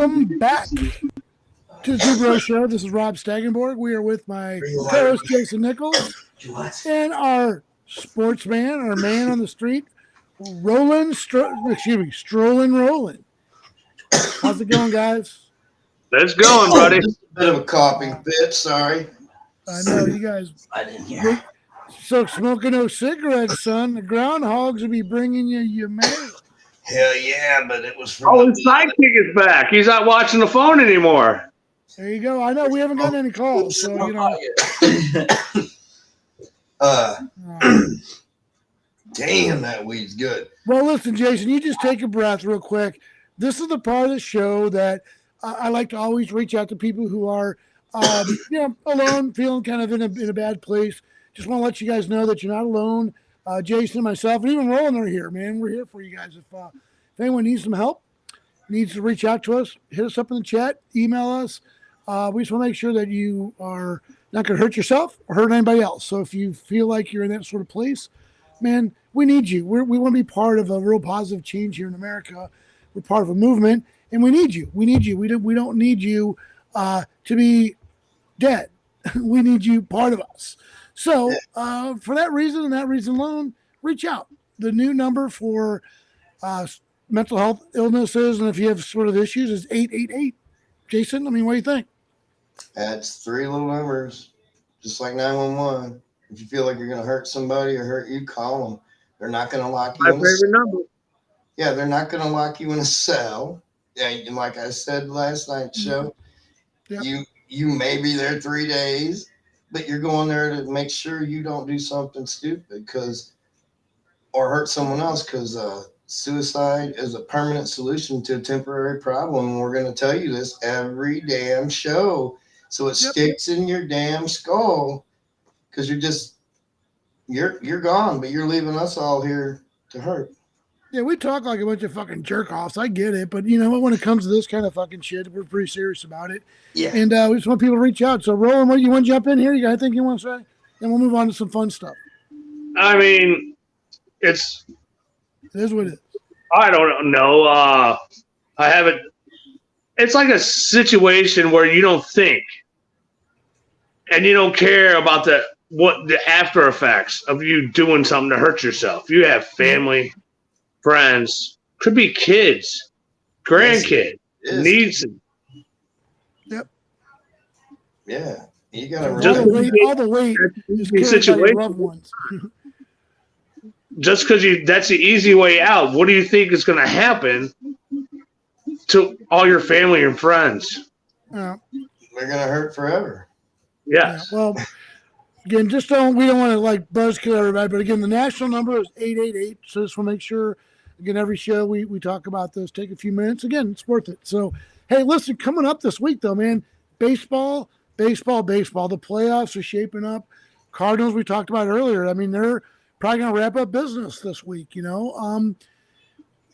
Welcome back to the Two Bros Show. This is Rob Staggenborg. We are with my co-host Jason Nichols and our sportsman, our man on the street, Strolling Rollin. How's it going, guys? Let's go, buddy. Just a bit of a coughing fit. Sorry. I know you guys. I didn't hear. So smoking no cigarettes, son. The groundhogs will be bringing you your mail. Hell yeah, but it was from Oh, his sidekick is back. He's not watching the phone anymore. There you go. I know we haven't gotten any calls, so you know. Damn, that weed's good. Well, listen, Jason, you just take a breath real quick. This is the part of the show that I like to always reach out to people who are, alone, feeling kind of in a bad place. Just want to let you guys know that you're not alone. Jason, myself, and even Roland are here, man. We're here for you guys. If anyone needs some help, needs to reach out to us, hit us up in the chat, email us. We just want to make sure that you are not going to hurt yourself or hurt anybody else. So if you feel like you're in that sort of place, man, we need you. We want to be part of a real positive change here in America. We're part of a movement, and we need you. We need you. We don't need you to be dead. We need you part of us. So for that reason and that reason alone, reach out. The new number for mental health illnesses, and if you have sort of issues, is 888. Jason, I mean, what do you think? That's 3 little numbers, just like 911. If you feel like you're going to hurt somebody or hurt you, call them. They're not going to lock you My in a favorite cell. number. Yeah, they're not going to lock you in a cell. Yeah, and like I said last night's show, Yep. you may be there 3 days, but you're going there to make sure you don't do something stupid or hurt someone else, because suicide is a permanent solution to a temporary problem. And we're going to tell you this every damn show, so it sticks in your damn skull, because you're gone, but you're leaving us all here to hurt. Yeah, we talk like a bunch of fucking jerk offs. I get it, but you know what? When it comes to this kind of fucking shit, we're pretty serious about it. Yeah. And we just want people to reach out. So, Roland, what you want to jump in here? You got anything you want to say? Then we'll move on to some fun stuff. I mean, It is what it is. I don't know. I haven't. It's like a situation where you don't think, and you don't care about the after effects of you doing something to hurt yourself. You have family, friends, could be kids, grandkids, nieces. Yep. Yeah. You got to all the weight is carried by your loved ones. Just because that's the easy way out. What do you think is going to happen to all your family and friends? Yeah. They're going to hurt forever. Yes. Yeah, well, again, we don't want to like buzzkill everybody, but again, the national number is 888. So just want to make sure, again, every show we talk about this, take a few minutes. Again, it's worth it. So, hey, listen, coming up this week though, man, baseball. The playoffs are shaping up. Cardinals, we talked about earlier. I mean, they're probably going to wrap up business this week, what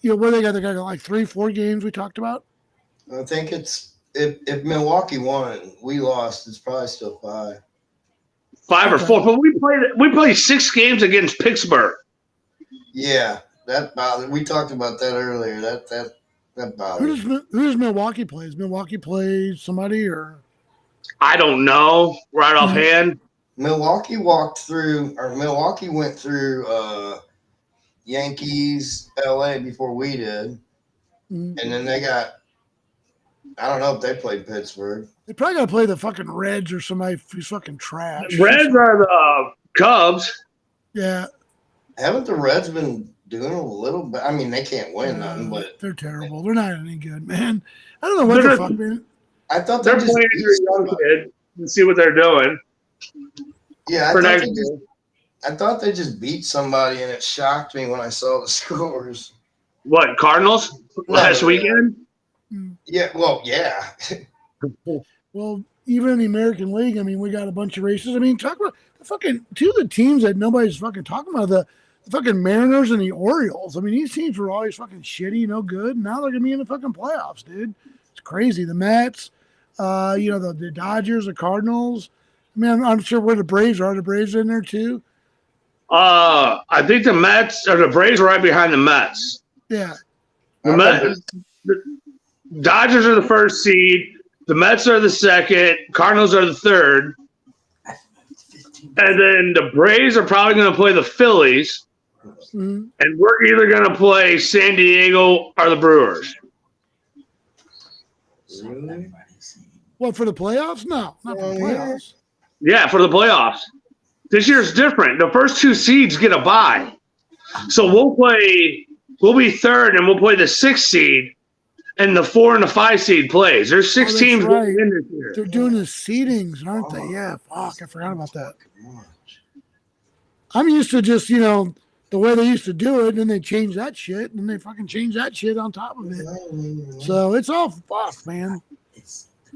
they got? They got like 3-4 games we talked about. I think it's if Milwaukee won, we lost. It's probably still 5. 5 or 4, but we played 6 games against Pittsburgh. Yeah, that bothered. We talked about that earlier. That bothered. Who does Milwaukee play? Does Milwaukee play somebody or? I don't know right offhand. Milwaukee went through Yankees, LA before we did. And then they got, I don't know if they played Pittsburgh. They probably got to play the fucking Reds or somebody who's fucking trash. Reds are the Cubs. Yeah. Haven't the Reds been doing a little bit? I mean, they can't win nothing, but they're terrible. They're not any good, man. I don't know what the fuck, man. I thought they're playing your young kid and see what they're doing. Yeah, I thought they just beat somebody, and it shocked me when I saw the scores. What, Cardinals last weekend? Yeah, well, yeah. Well, even in the American League, I mean, we got a bunch of races. I mean, talk about the fucking 2 of the teams that nobody's fucking talking about, the fucking Mariners and the Orioles. I mean, these teams were always fucking shitty, no good. Now they're going to be in the fucking playoffs, dude. It's crazy. The Mets, the Dodgers, the Cardinals. I mean, I'm sure where the Braves are. The Braves in there too. I think the Mets or the Braves are right behind the Mets. Yeah. The Dodgers are the first seed. The Mets are the second. Cardinals are the third. And then the Braves are probably going to play the Phillies. Mhm. And we're either going to play San Diego or the Brewers. What, for the playoffs? No, not for the playoffs. Yeah, for the playoffs. This year's different. The first two seeds get a bye. So we'll be third, and we'll play the 6th seed, and the 4 and the 5 seed plays. There's 6 that's teams right. in this year. They're doing the seedings, aren't they? Yeah, fuck, I forgot about that. I'm used to just, the way they used to do it, and then they change that shit, and then they fucking change that shit on top of it. So it's all fucked, man.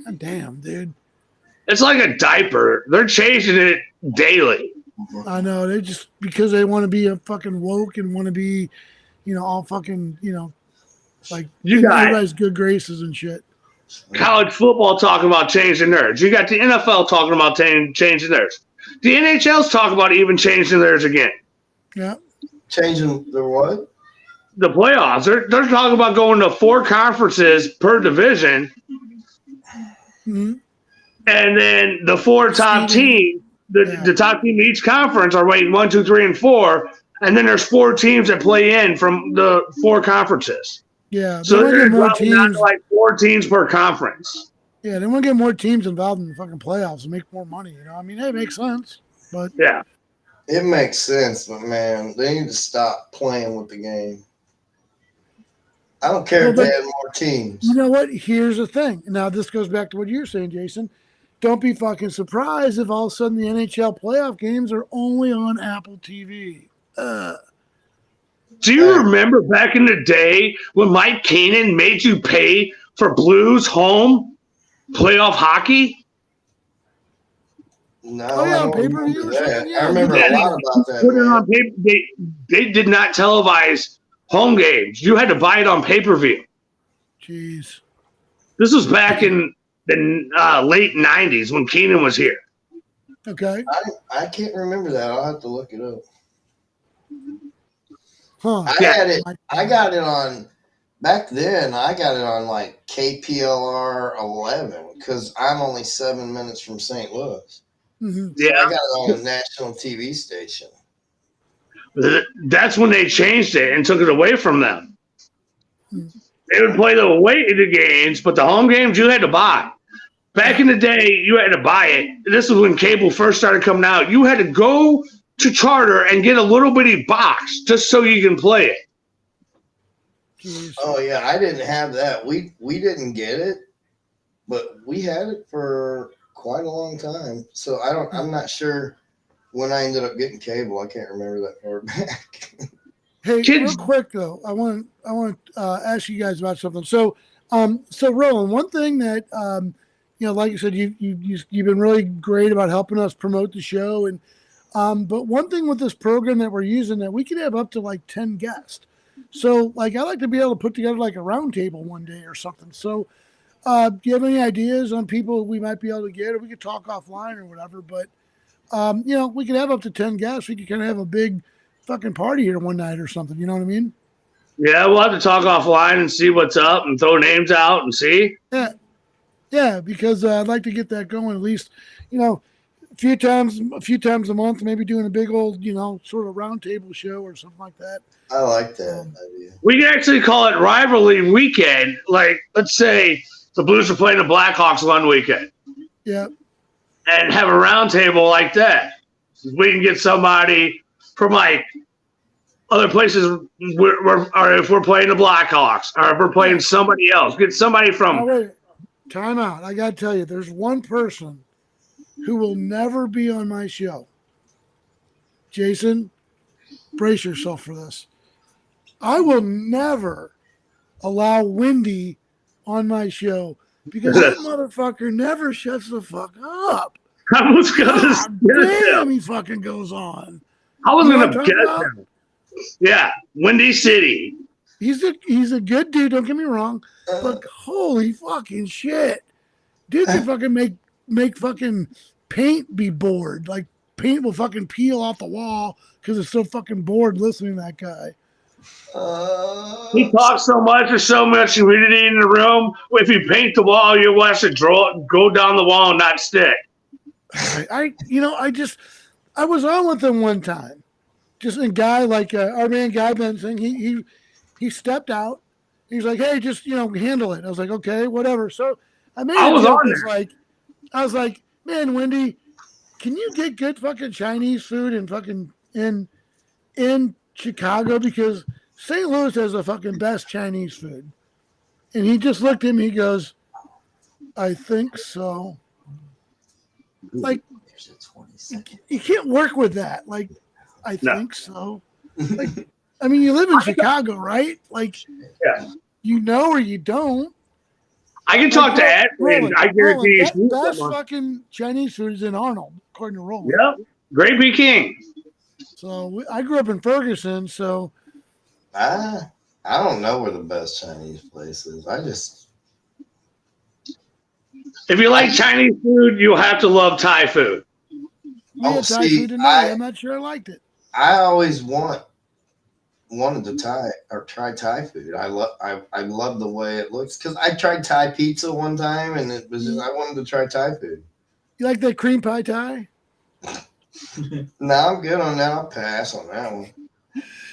God damn, dude. It's like a diaper. They're changing it daily. I know. They just, because they want to be a fucking woke and want to be, all fucking, like You got everybody's good graces and shit. college football talking about changing theirs. You got the NFL talking about changing theirs. The NHL's talking about even changing theirs again. Yeah. Changing the what? The playoffs. They're talking about going to 4 conferences per division. Mm-hmm. And then the 4 top teams, the top team in each conference are ranked 1, 2, 3, and 4. And then there's 4 teams that play in from the 4 conferences. Yeah. So they're more dropping down teams. to like 4 teams per conference. Yeah, they want to get more teams involved in the fucking playoffs and make more money. I mean, it makes sense. But yeah, it makes sense. But man, they need to stop playing with the game. I don't care if they had more teams. You know what? Here's the thing. Now, this goes back to what you're saying, Jason. Don't be fucking surprised if all of a sudden the NHL playoff games are only on Apple TV. Do you remember back in the day when Mike Keenan made you pay for Blues home playoff hockey? No, Oh, yeah, I don't pay-per-view remember or that. something? Yeah, I remember a lot about that. Put it man. on paper. They did not televise home games. You had to buy it on pay-per-view. Jeez. This was back in the late 90s when Keenan was here. Okay. I can't remember that. I'll have to look it up. Huh. I got it on back then. I got it on like KPLR 11 because I'm only 7 minutes from St. Louis. Mm-hmm. Yeah, I got it on a national TV station. That's when they changed it and took it away from them. Hmm. They would play the away games, but the home games you had to buy. Back in the day, you had to buy it. This is when cable first started coming out. You had to go to Charter and get a little bitty box just so you can play it. Jeez. Oh yeah, I didn't have that. We didn't get it, but we had it for quite a long time. So I'm not sure when I ended up getting cable. I can't remember that far back. Hey, Kids- real quick though, I want to ask you guys about something. So Roland, one thing that like you said, you've been really great about helping us promote the show, and but one thing with this program that we're using, that we could have up to like 10 guests. So like I like to be able to put together like a round table one day or something. So do you have any ideas on people we might be able to get, or we could talk offline or whatever? But we could have up to 10 guests. We could kind of have a big fucking party here one night or something. You know what I mean? Yeah, we'll have to talk offline and see what's up and throw names out and see. Yeah, because I'd like to get that going at least, a few times a month, maybe doing a big old, sort of round table show or something like that. I like that idea. We can actually call it rivalry weekend. Like, let's say the Blues are playing the Blackhawks one weekend. Yeah. And have a round table like that. We can get somebody from like other places or if we're playing the Blackhawks or if we're playing somebody else. Get somebody from Oh, wait. Time out. I got to tell you, there's one person who will never be on my show. Jason, brace yourself for this. I will never allow Wendy on my show because that motherfucker never shuts the fuck up. I was gonna God damn, he fucking goes on. I was You know gonna what I'm get talking them. Yeah, Windy City. He's a good dude, don't get me wrong, but holy fucking shit. Dude can fucking make fucking paint be bored. Like paint will fucking peel off the wall because it's so fucking bored listening to that guy. He talks so much or so much humidity in the room. If you paint the wall, you'll watch it go down the wall and not stick. I was on with him one time. Just a guy like our man Guy Benson. He stepped out. He's like, hey, just handle it. I was like, okay, whatever. So I made a joke. I was like, man, Wendy, can you get good fucking Chinese food and fucking in Chicago, because St. Louis has the fucking best Chinese food. And he just looked at me. He goes, I think so. Like, you can't work with that. Like, I think so. Like, I mean, you live in Chicago, right? Like, yeah. Or you don't. I can talk to Ashley, and I guarantee you. Best fucking Chinese food is in Arnold, according to Rollin. Yep. Great Peking. So I grew up in Ferguson, so. I don't know where the best Chinese place is. If you like Chinese food, you'll have to love Thai food. We had Thai food tonight. I'm not sure I liked it. I always wanted to try Thai food. I love the way it looks, because I tried Thai pizza one time, and it was just, I wanted to try Thai food. You like that cream pie Thai? No, I'm good on that. I'll pass on that one.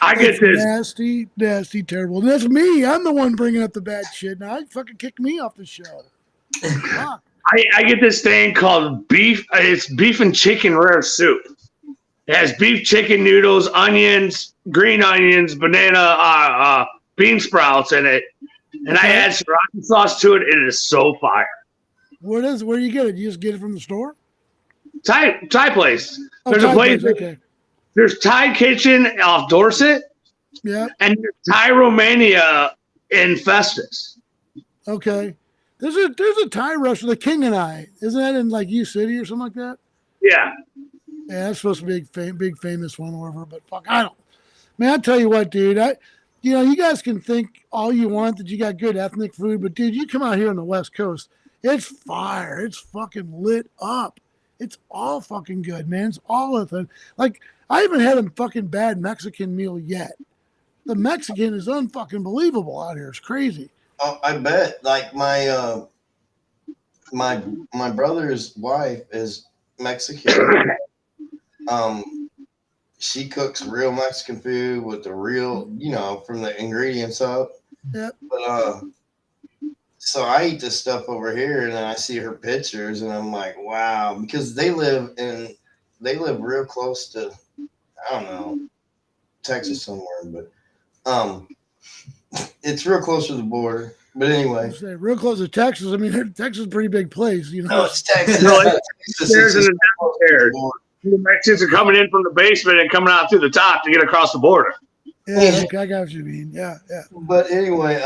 I get this nasty, terrible. And that's me. I'm the one bringing up the bad shit. Now I fucking kick me off the show. I get this thing called beef. It's beef and chicken rare soup. It has beef, chicken, noodles, onions, green onions, banana, bean sprouts in it, and I add sriracha sauce to it. It is so fire. Where do you get it? You just get it from the store? Thai place. There's a place. Okay. There's Thai Kitchen off Dorset. Yeah. And there's Thai Romania in Festus. Okay. There's a Thai restaurant, the King and I. Isn't that in like U City or something like that? Yeah. Yeah, that's supposed to be a big famous one or whatever, but fuck, I don't. Man, I tell you what, dude. You guys can think all you want that you got good ethnic food, but dude, you come out here on the West Coast, it's fire. It's fucking lit up. It's all fucking good, man. It's all of it. Like, I haven't had a fucking bad Mexican meal yet. The Mexican is unfucking believable out here. It's crazy. Oh, I bet. Like my brother's wife is Mexican. She cooks real Mexican food with the real, from the ingredients up. Yeah. But so I eat this stuff over here, and then I see her pictures, and I'm like, wow, because they live real close to, I don't know, Texas somewhere, but it's real close to the border. But anyway, real close to Texas. I mean, Texas is a pretty big place, No, it's Texas. No, it's in the downstairs. The Mexicans are coming in from the basement and coming out through the top to get across the border. Yeah, okay, I got what you mean. Yeah. But anyway,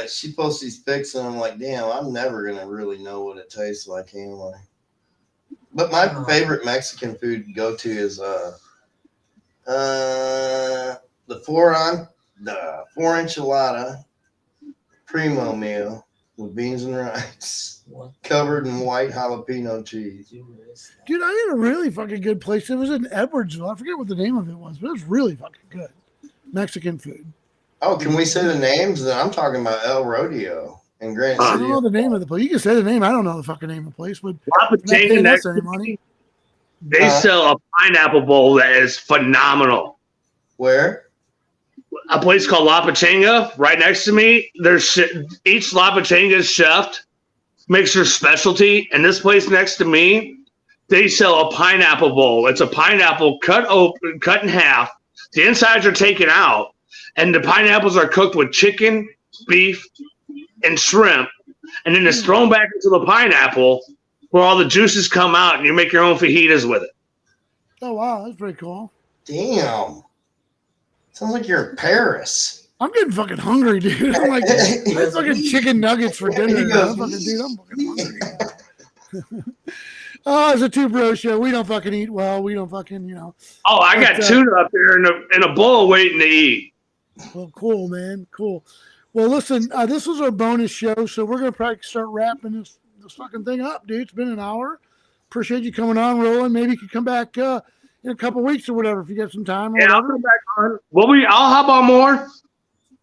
she posts these pics, and I'm like, damn, I'm never gonna really know what it tastes like anyway. But my favorite Mexican food to go to is the four enchilada primo meal with beans and rice, covered in white jalapeno cheese. Dude, I ate a really fucking good place. It was in Edwardsville. I forget what the name of it was, but it was really fucking good. Mexican food. Oh, can we say the names? I'm talking about El Rodeo in Granite City. I don't know the name of the place. You can say the name. I don't know the fucking name of the place, but they sell a pineapple bowl that is phenomenal. Where? A place called La Pachanga right next to me. Each La Pachanga chef makes their specialty, and this place next to me, they sell a pineapple bowl. It's a pineapple cut in half. The insides are taken out, and the pineapples are cooked with chicken, beef, and shrimp, and then it's thrown back into the pineapple where all the juices come out, and you make your own fajitas with it. Oh, wow. That's pretty cool. Damn. Sounds like you're in Paris. I'm getting fucking hungry, dude. I'm like, that's fucking chicken nuggets for dinner. I'm fucking hungry. Oh, it's a Two Bros show. We don't fucking eat well. We don't fucking, Oh, I got tuna up there in a bowl waiting to eat. Well, cool, man. Cool. Well, listen, this was our bonus show, so we're going to probably start wrapping this fucking thing up, dude. It's been an hour. Appreciate you coming on, Rollin. Maybe you could come back in a couple weeks or whatever if you got some time or Yeah, I'll whatever. come back on. I'll hop on more.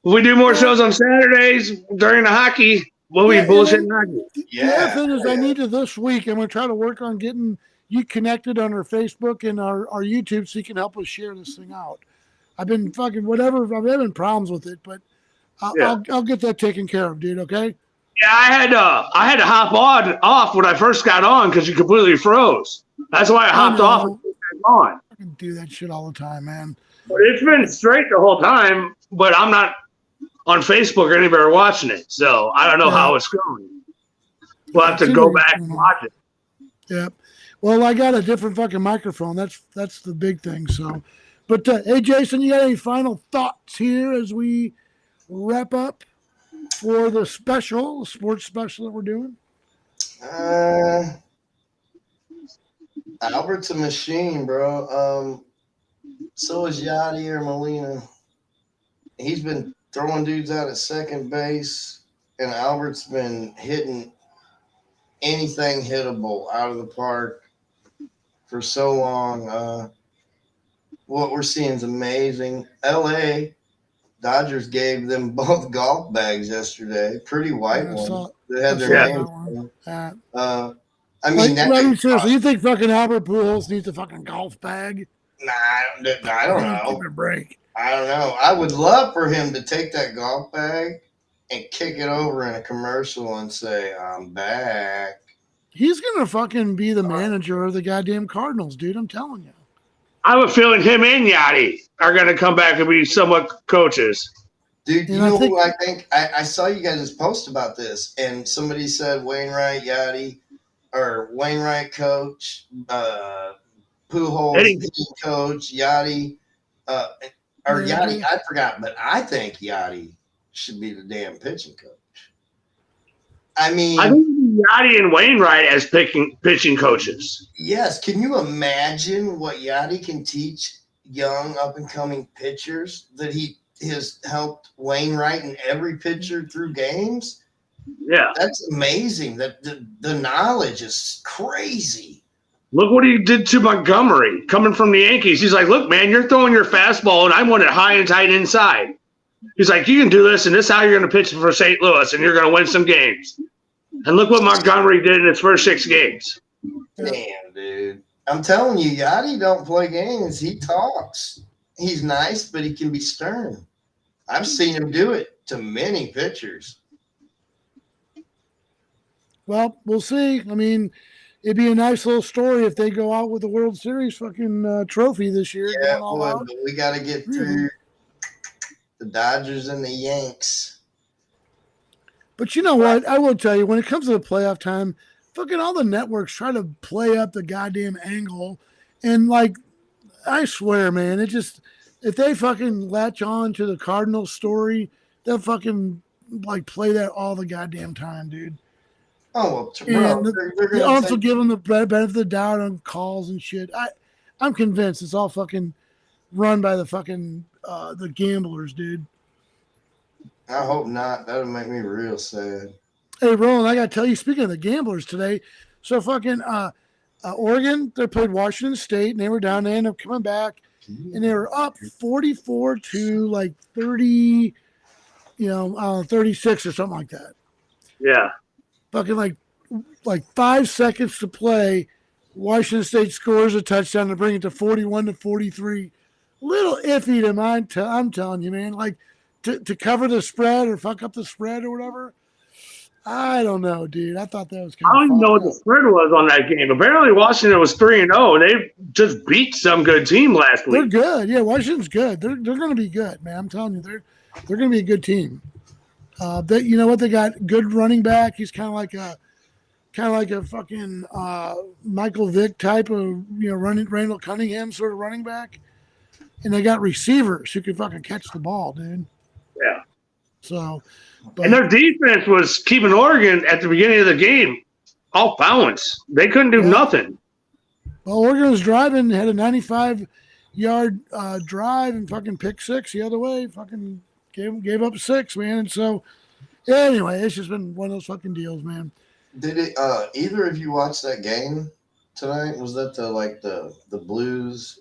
We do more shows on Saturdays during the hockey. We'll be Yeah, and bullshitting then hockey. the other Yeah. thing is I need to this week. I'm going to try to work on getting you connected on our Facebook and our YouTube so you can help us share this thing out. I've been fucking whatever. I'm having problems with it, but Yeah. I'll get that taken care of, dude. Okay. Yeah, I had to hop off when I first got on because you completely froze. That's why I hopped off and came back on. I can do that shit all the time, man. But it's been straight the whole time, but I'm not on Facebook or anywhere watching it, so I don't know how it's going. We'll have to go back and watch it. Yeah. Well, I got a different fucking microphone. That's the big thing. So, but hey, Jason, you got any final thoughts here as we wrap up for the sports special that we're doing? Albert's a machine, bro. So is Yachty or Molina. He's been throwing dudes out at second base, and Albert's been hitting anything hittable out of the park for so long. What we're seeing is amazing. LA Dodgers gave them both golf bags yesterday, pretty white ones. They had their names on them. I mean, seriously, you think fucking Albert Pujols needs a fucking golf bag? Nah, I don't know. Give me a break. I don't know. I would love for him to take that golf bag and kick it over in a commercial and say, "I'm back." He's gonna fucking be the manager of the goddamn Cardinals, dude. I'm telling you. I have a feeling him and Yachty are going to come back and be somewhat coaches. Dude, you know who I think? I saw you guys post about this, and somebody said Wainwright, Yachty, or Wainwright coach, Pujols coach, Yachty, or Yachty. I forgot, but I think Yachty should be the damn pitching coach. I mean, I think Yachty and Wainwright as pitching coaches. Yes. Can you imagine what Yachty can teach young up-and-coming pitchers that he has helped Wainwright and every pitcher through games? Yeah. That's amazing. That the knowledge is crazy. Look what he did to Montgomery coming from the Yankees. He's like, look, man, you're throwing your fastball, and I want it high and tight inside. He's like, you can do this, and this is how you're going to pitch for St. Louis, and you're going to win some games. And look what Montgomery did in his first 6 games. Damn, dude. I'm telling you, Yachty don't play games. He talks. He's nice, but he can be stern. I've seen him do it to many pitchers. Well, we'll see. I mean, it'd be a nice little story if they go out with the World Series fucking trophy this year. Yeah, boy, but we got to get through the Dodgers and the Yanks. But you know what? I will tell you, when it comes to the playoff time, fucking all the networks try to play up the goddamn angle. And, like, I swear, man, if they fucking latch on to the Cardinals story, they'll fucking, like, play that all the goddamn time, dude. Oh, well, bro, they also give them the benefit of the doubt on calls and shit. I'm convinced it's all fucking run by the fucking the gamblers, dude. I hope not. That would make me real sad. Hey, Roland, I got to tell you, speaking of the gamblers today, so fucking Oregon, they played Washington State, and they were down. They ended up coming back, and they were up 44 to like 30, 36 or something like that. Yeah. Fucking like 5 seconds to play, Washington State scores a touchdown to bring it to 41 to 43. Little iffy to mine. I'm telling you, man. Like to cover the spread or fuck up the spread or whatever. I don't know, dude. I thought that was kind of. I don't even know what the spread was on that game. Apparently, Washington was 3-0. They just beat some good team last week. They're good. Yeah, Washington's good. They're going to be good, man. I'm telling you, they're going to be a good team. You know what? They got good running back. He's kind of like a fucking Michael Vick type of running Randall Cunningham sort of running back. And they got receivers who can fucking catch the ball, dude. Yeah. So, and their defense was keeping Oregon at the beginning of the game off balance. They couldn't do nothing. Well, Oregon was driving, had a 95-yard drive and fucking pick 6 the other way. Fucking gave up 6, man. And so, anyway, it's just been one of those fucking deals, man. Did it? Either of you watch that game tonight? Was that the Blues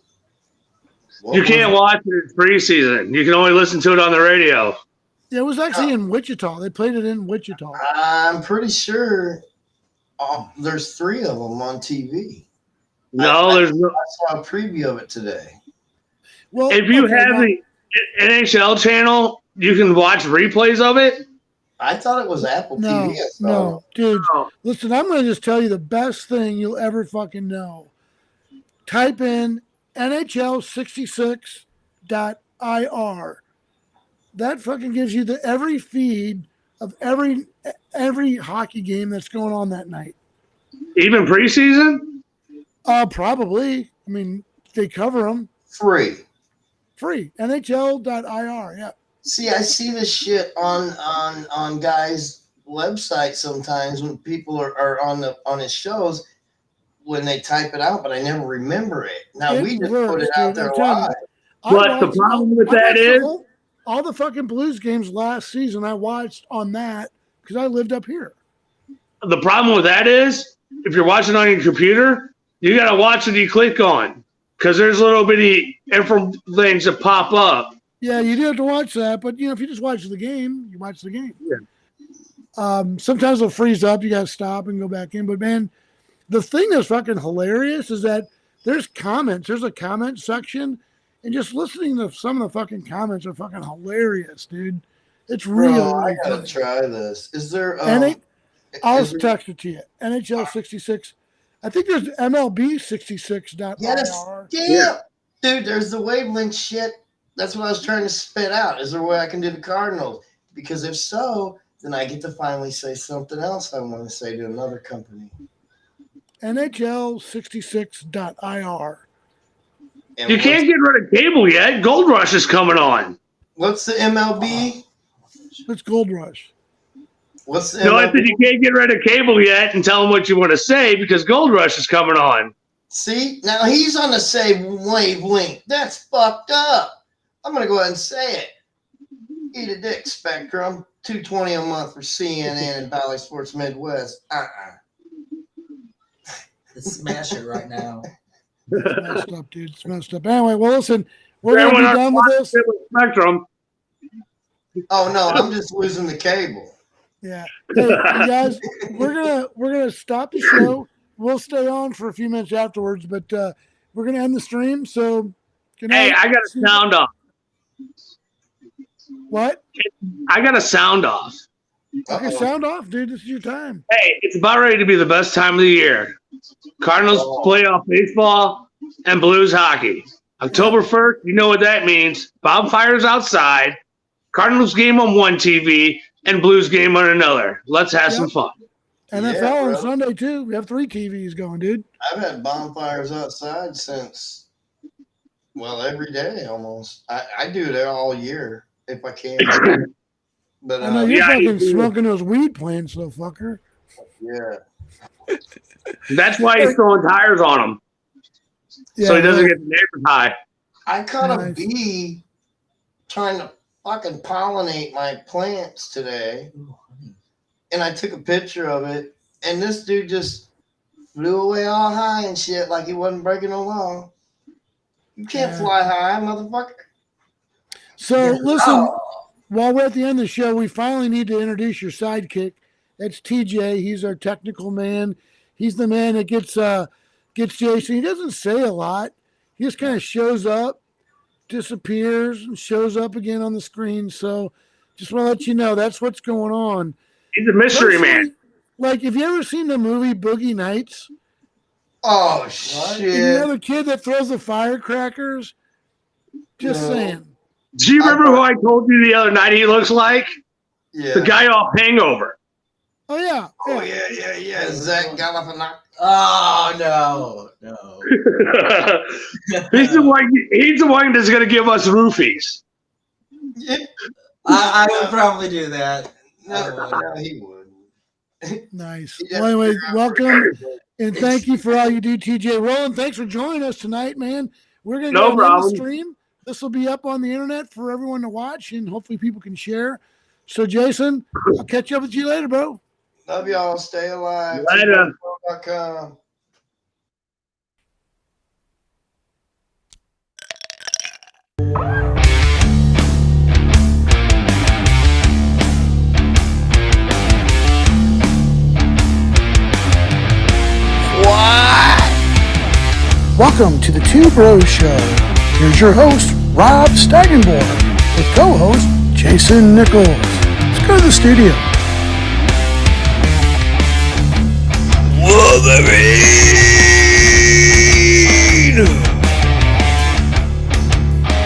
You can't watch it in preseason. You can only listen to it on the radio. Yeah, it was actually in Wichita. They played it in Wichita. I'm pretty sure there's 3 of them on TV. No, there's no. I saw a preview of it today. Well, If you have the NHL channel, you can watch replays of it. I thought it was Apple TV. No, dude. Oh. Listen, I'm going to just tell you the best thing you'll ever fucking know. Type in NHL66.ir. That fucking gives you every feed of every hockey game that's going on that night. Even preseason? Probably. I mean, they cover them. Free. NHL.ir. Yeah. See, I see this shit on guys' websites sometimes when people are on his shows when they type it out, but I never remember it. Now we just put it out there live. But the problem with that is all the fucking Blues games last season I watched on that because I lived up here. The problem with that is if you're watching on your computer, you got to watch what you click on because there's little bitty info things that pop up. Yeah, you do have to watch that, but if you just watch the game, you watch the game. Yeah. Sometimes it'll freeze up. You got to stop and go back in. But man, the thing that's fucking hilarious is that there's comments. There's a comment section, and just listening to some of the fucking comments are fucking hilarious, dude. It's real. I gotta try this. Is there? I'll text it to you. NHL 66. I think there's MLB 66.ir. Yes. Yeah. Dude, there's the wavelength shit. That's what I was trying to spit out. Is there a way I can do the Cardinals? Because if so, then I get to finally say something else I want to say to another company. NHL66.ir. You can't get rid of cable yet. Gold Rush is coming on. What's the MLB? It's Gold Rush. What's the No, MLB? I said you can't get rid of cable yet and tell them what you want to say because Gold Rush is coming on. See, now he's on the same wavelength. That's fucked up. I'm going to go ahead and say it. Eat a dick, Spectrum. $220 a month for CNN and Valley Sports Midwest. Smash it right now. It's messed up, dude. It's messed up. Anyway, well, listen, we're going to be done with this. Spectrum. Oh, no, I'm just losing the cable. Yeah. Hey, you guys, we're gonna stop the show. We'll stay on for a few minutes afterwards, but we're going to end the stream. So, good night. Hey, I got a sound off. What? I got a sound off. Okay, sound off, dude. This is your time. Hey, it's about ready to be the best time of the year. Cardinals playoff baseball and Blues hockey. October 1st, you know what that means. Bonfires outside, Cardinals game on one TV, and Blues game on another. Let's have some fun. NFL on Sunday, too. We have 3 TVs going, dude. I've had bonfires outside since, every day almost. I do it all year if I can. But I know you're fucking smoking those weed plants, though, fucker. Yeah. That's why he's throwing tires on him. So he doesn't get the neighbors high. I caught a bee trying to fucking pollinate my plants today. And I took a picture of it. And this dude just flew away all high and shit like he wasn't breaking no law. You can't fly high, motherfucker. So, listen, while we're at the end of the show, we finally need to introduce your sidekick. That's TJ. He's our technical man. He's the man that gets Jason. He doesn't say a lot. He just kind of shows up, disappears, and shows up again on the screen. So just want to let you know that's what's going on. He's a mystery man. Like, have you ever seen the movie Boogie Nights? Oh, shit. You know the kid that throws the firecrackers? Just saying. Do you remember who I told you the other night he looks like? Yeah. The guy off Hangover. Oh, yeah. Oh, yeah. Zach Galifianakis. Oh, no. He's the one that's going to give us roofies. I would probably do that. No, he wouldn't. Nice. Well, anyway, welcome, and thank you for all you do, TJ. Rollin, thanks for joining us tonight, man. We're going to go on the stream. This will be up on the internet for everyone to watch, and hopefully people can share. So, Jason, I'll catch up with you later, bro. Love y'all. Stay alive. Later. TwoBrosShow.com. Welcome to the Two Bros Show. Here's your host, Rob Staggenborg, with co-host Jason Nichols. Let's go to the studio.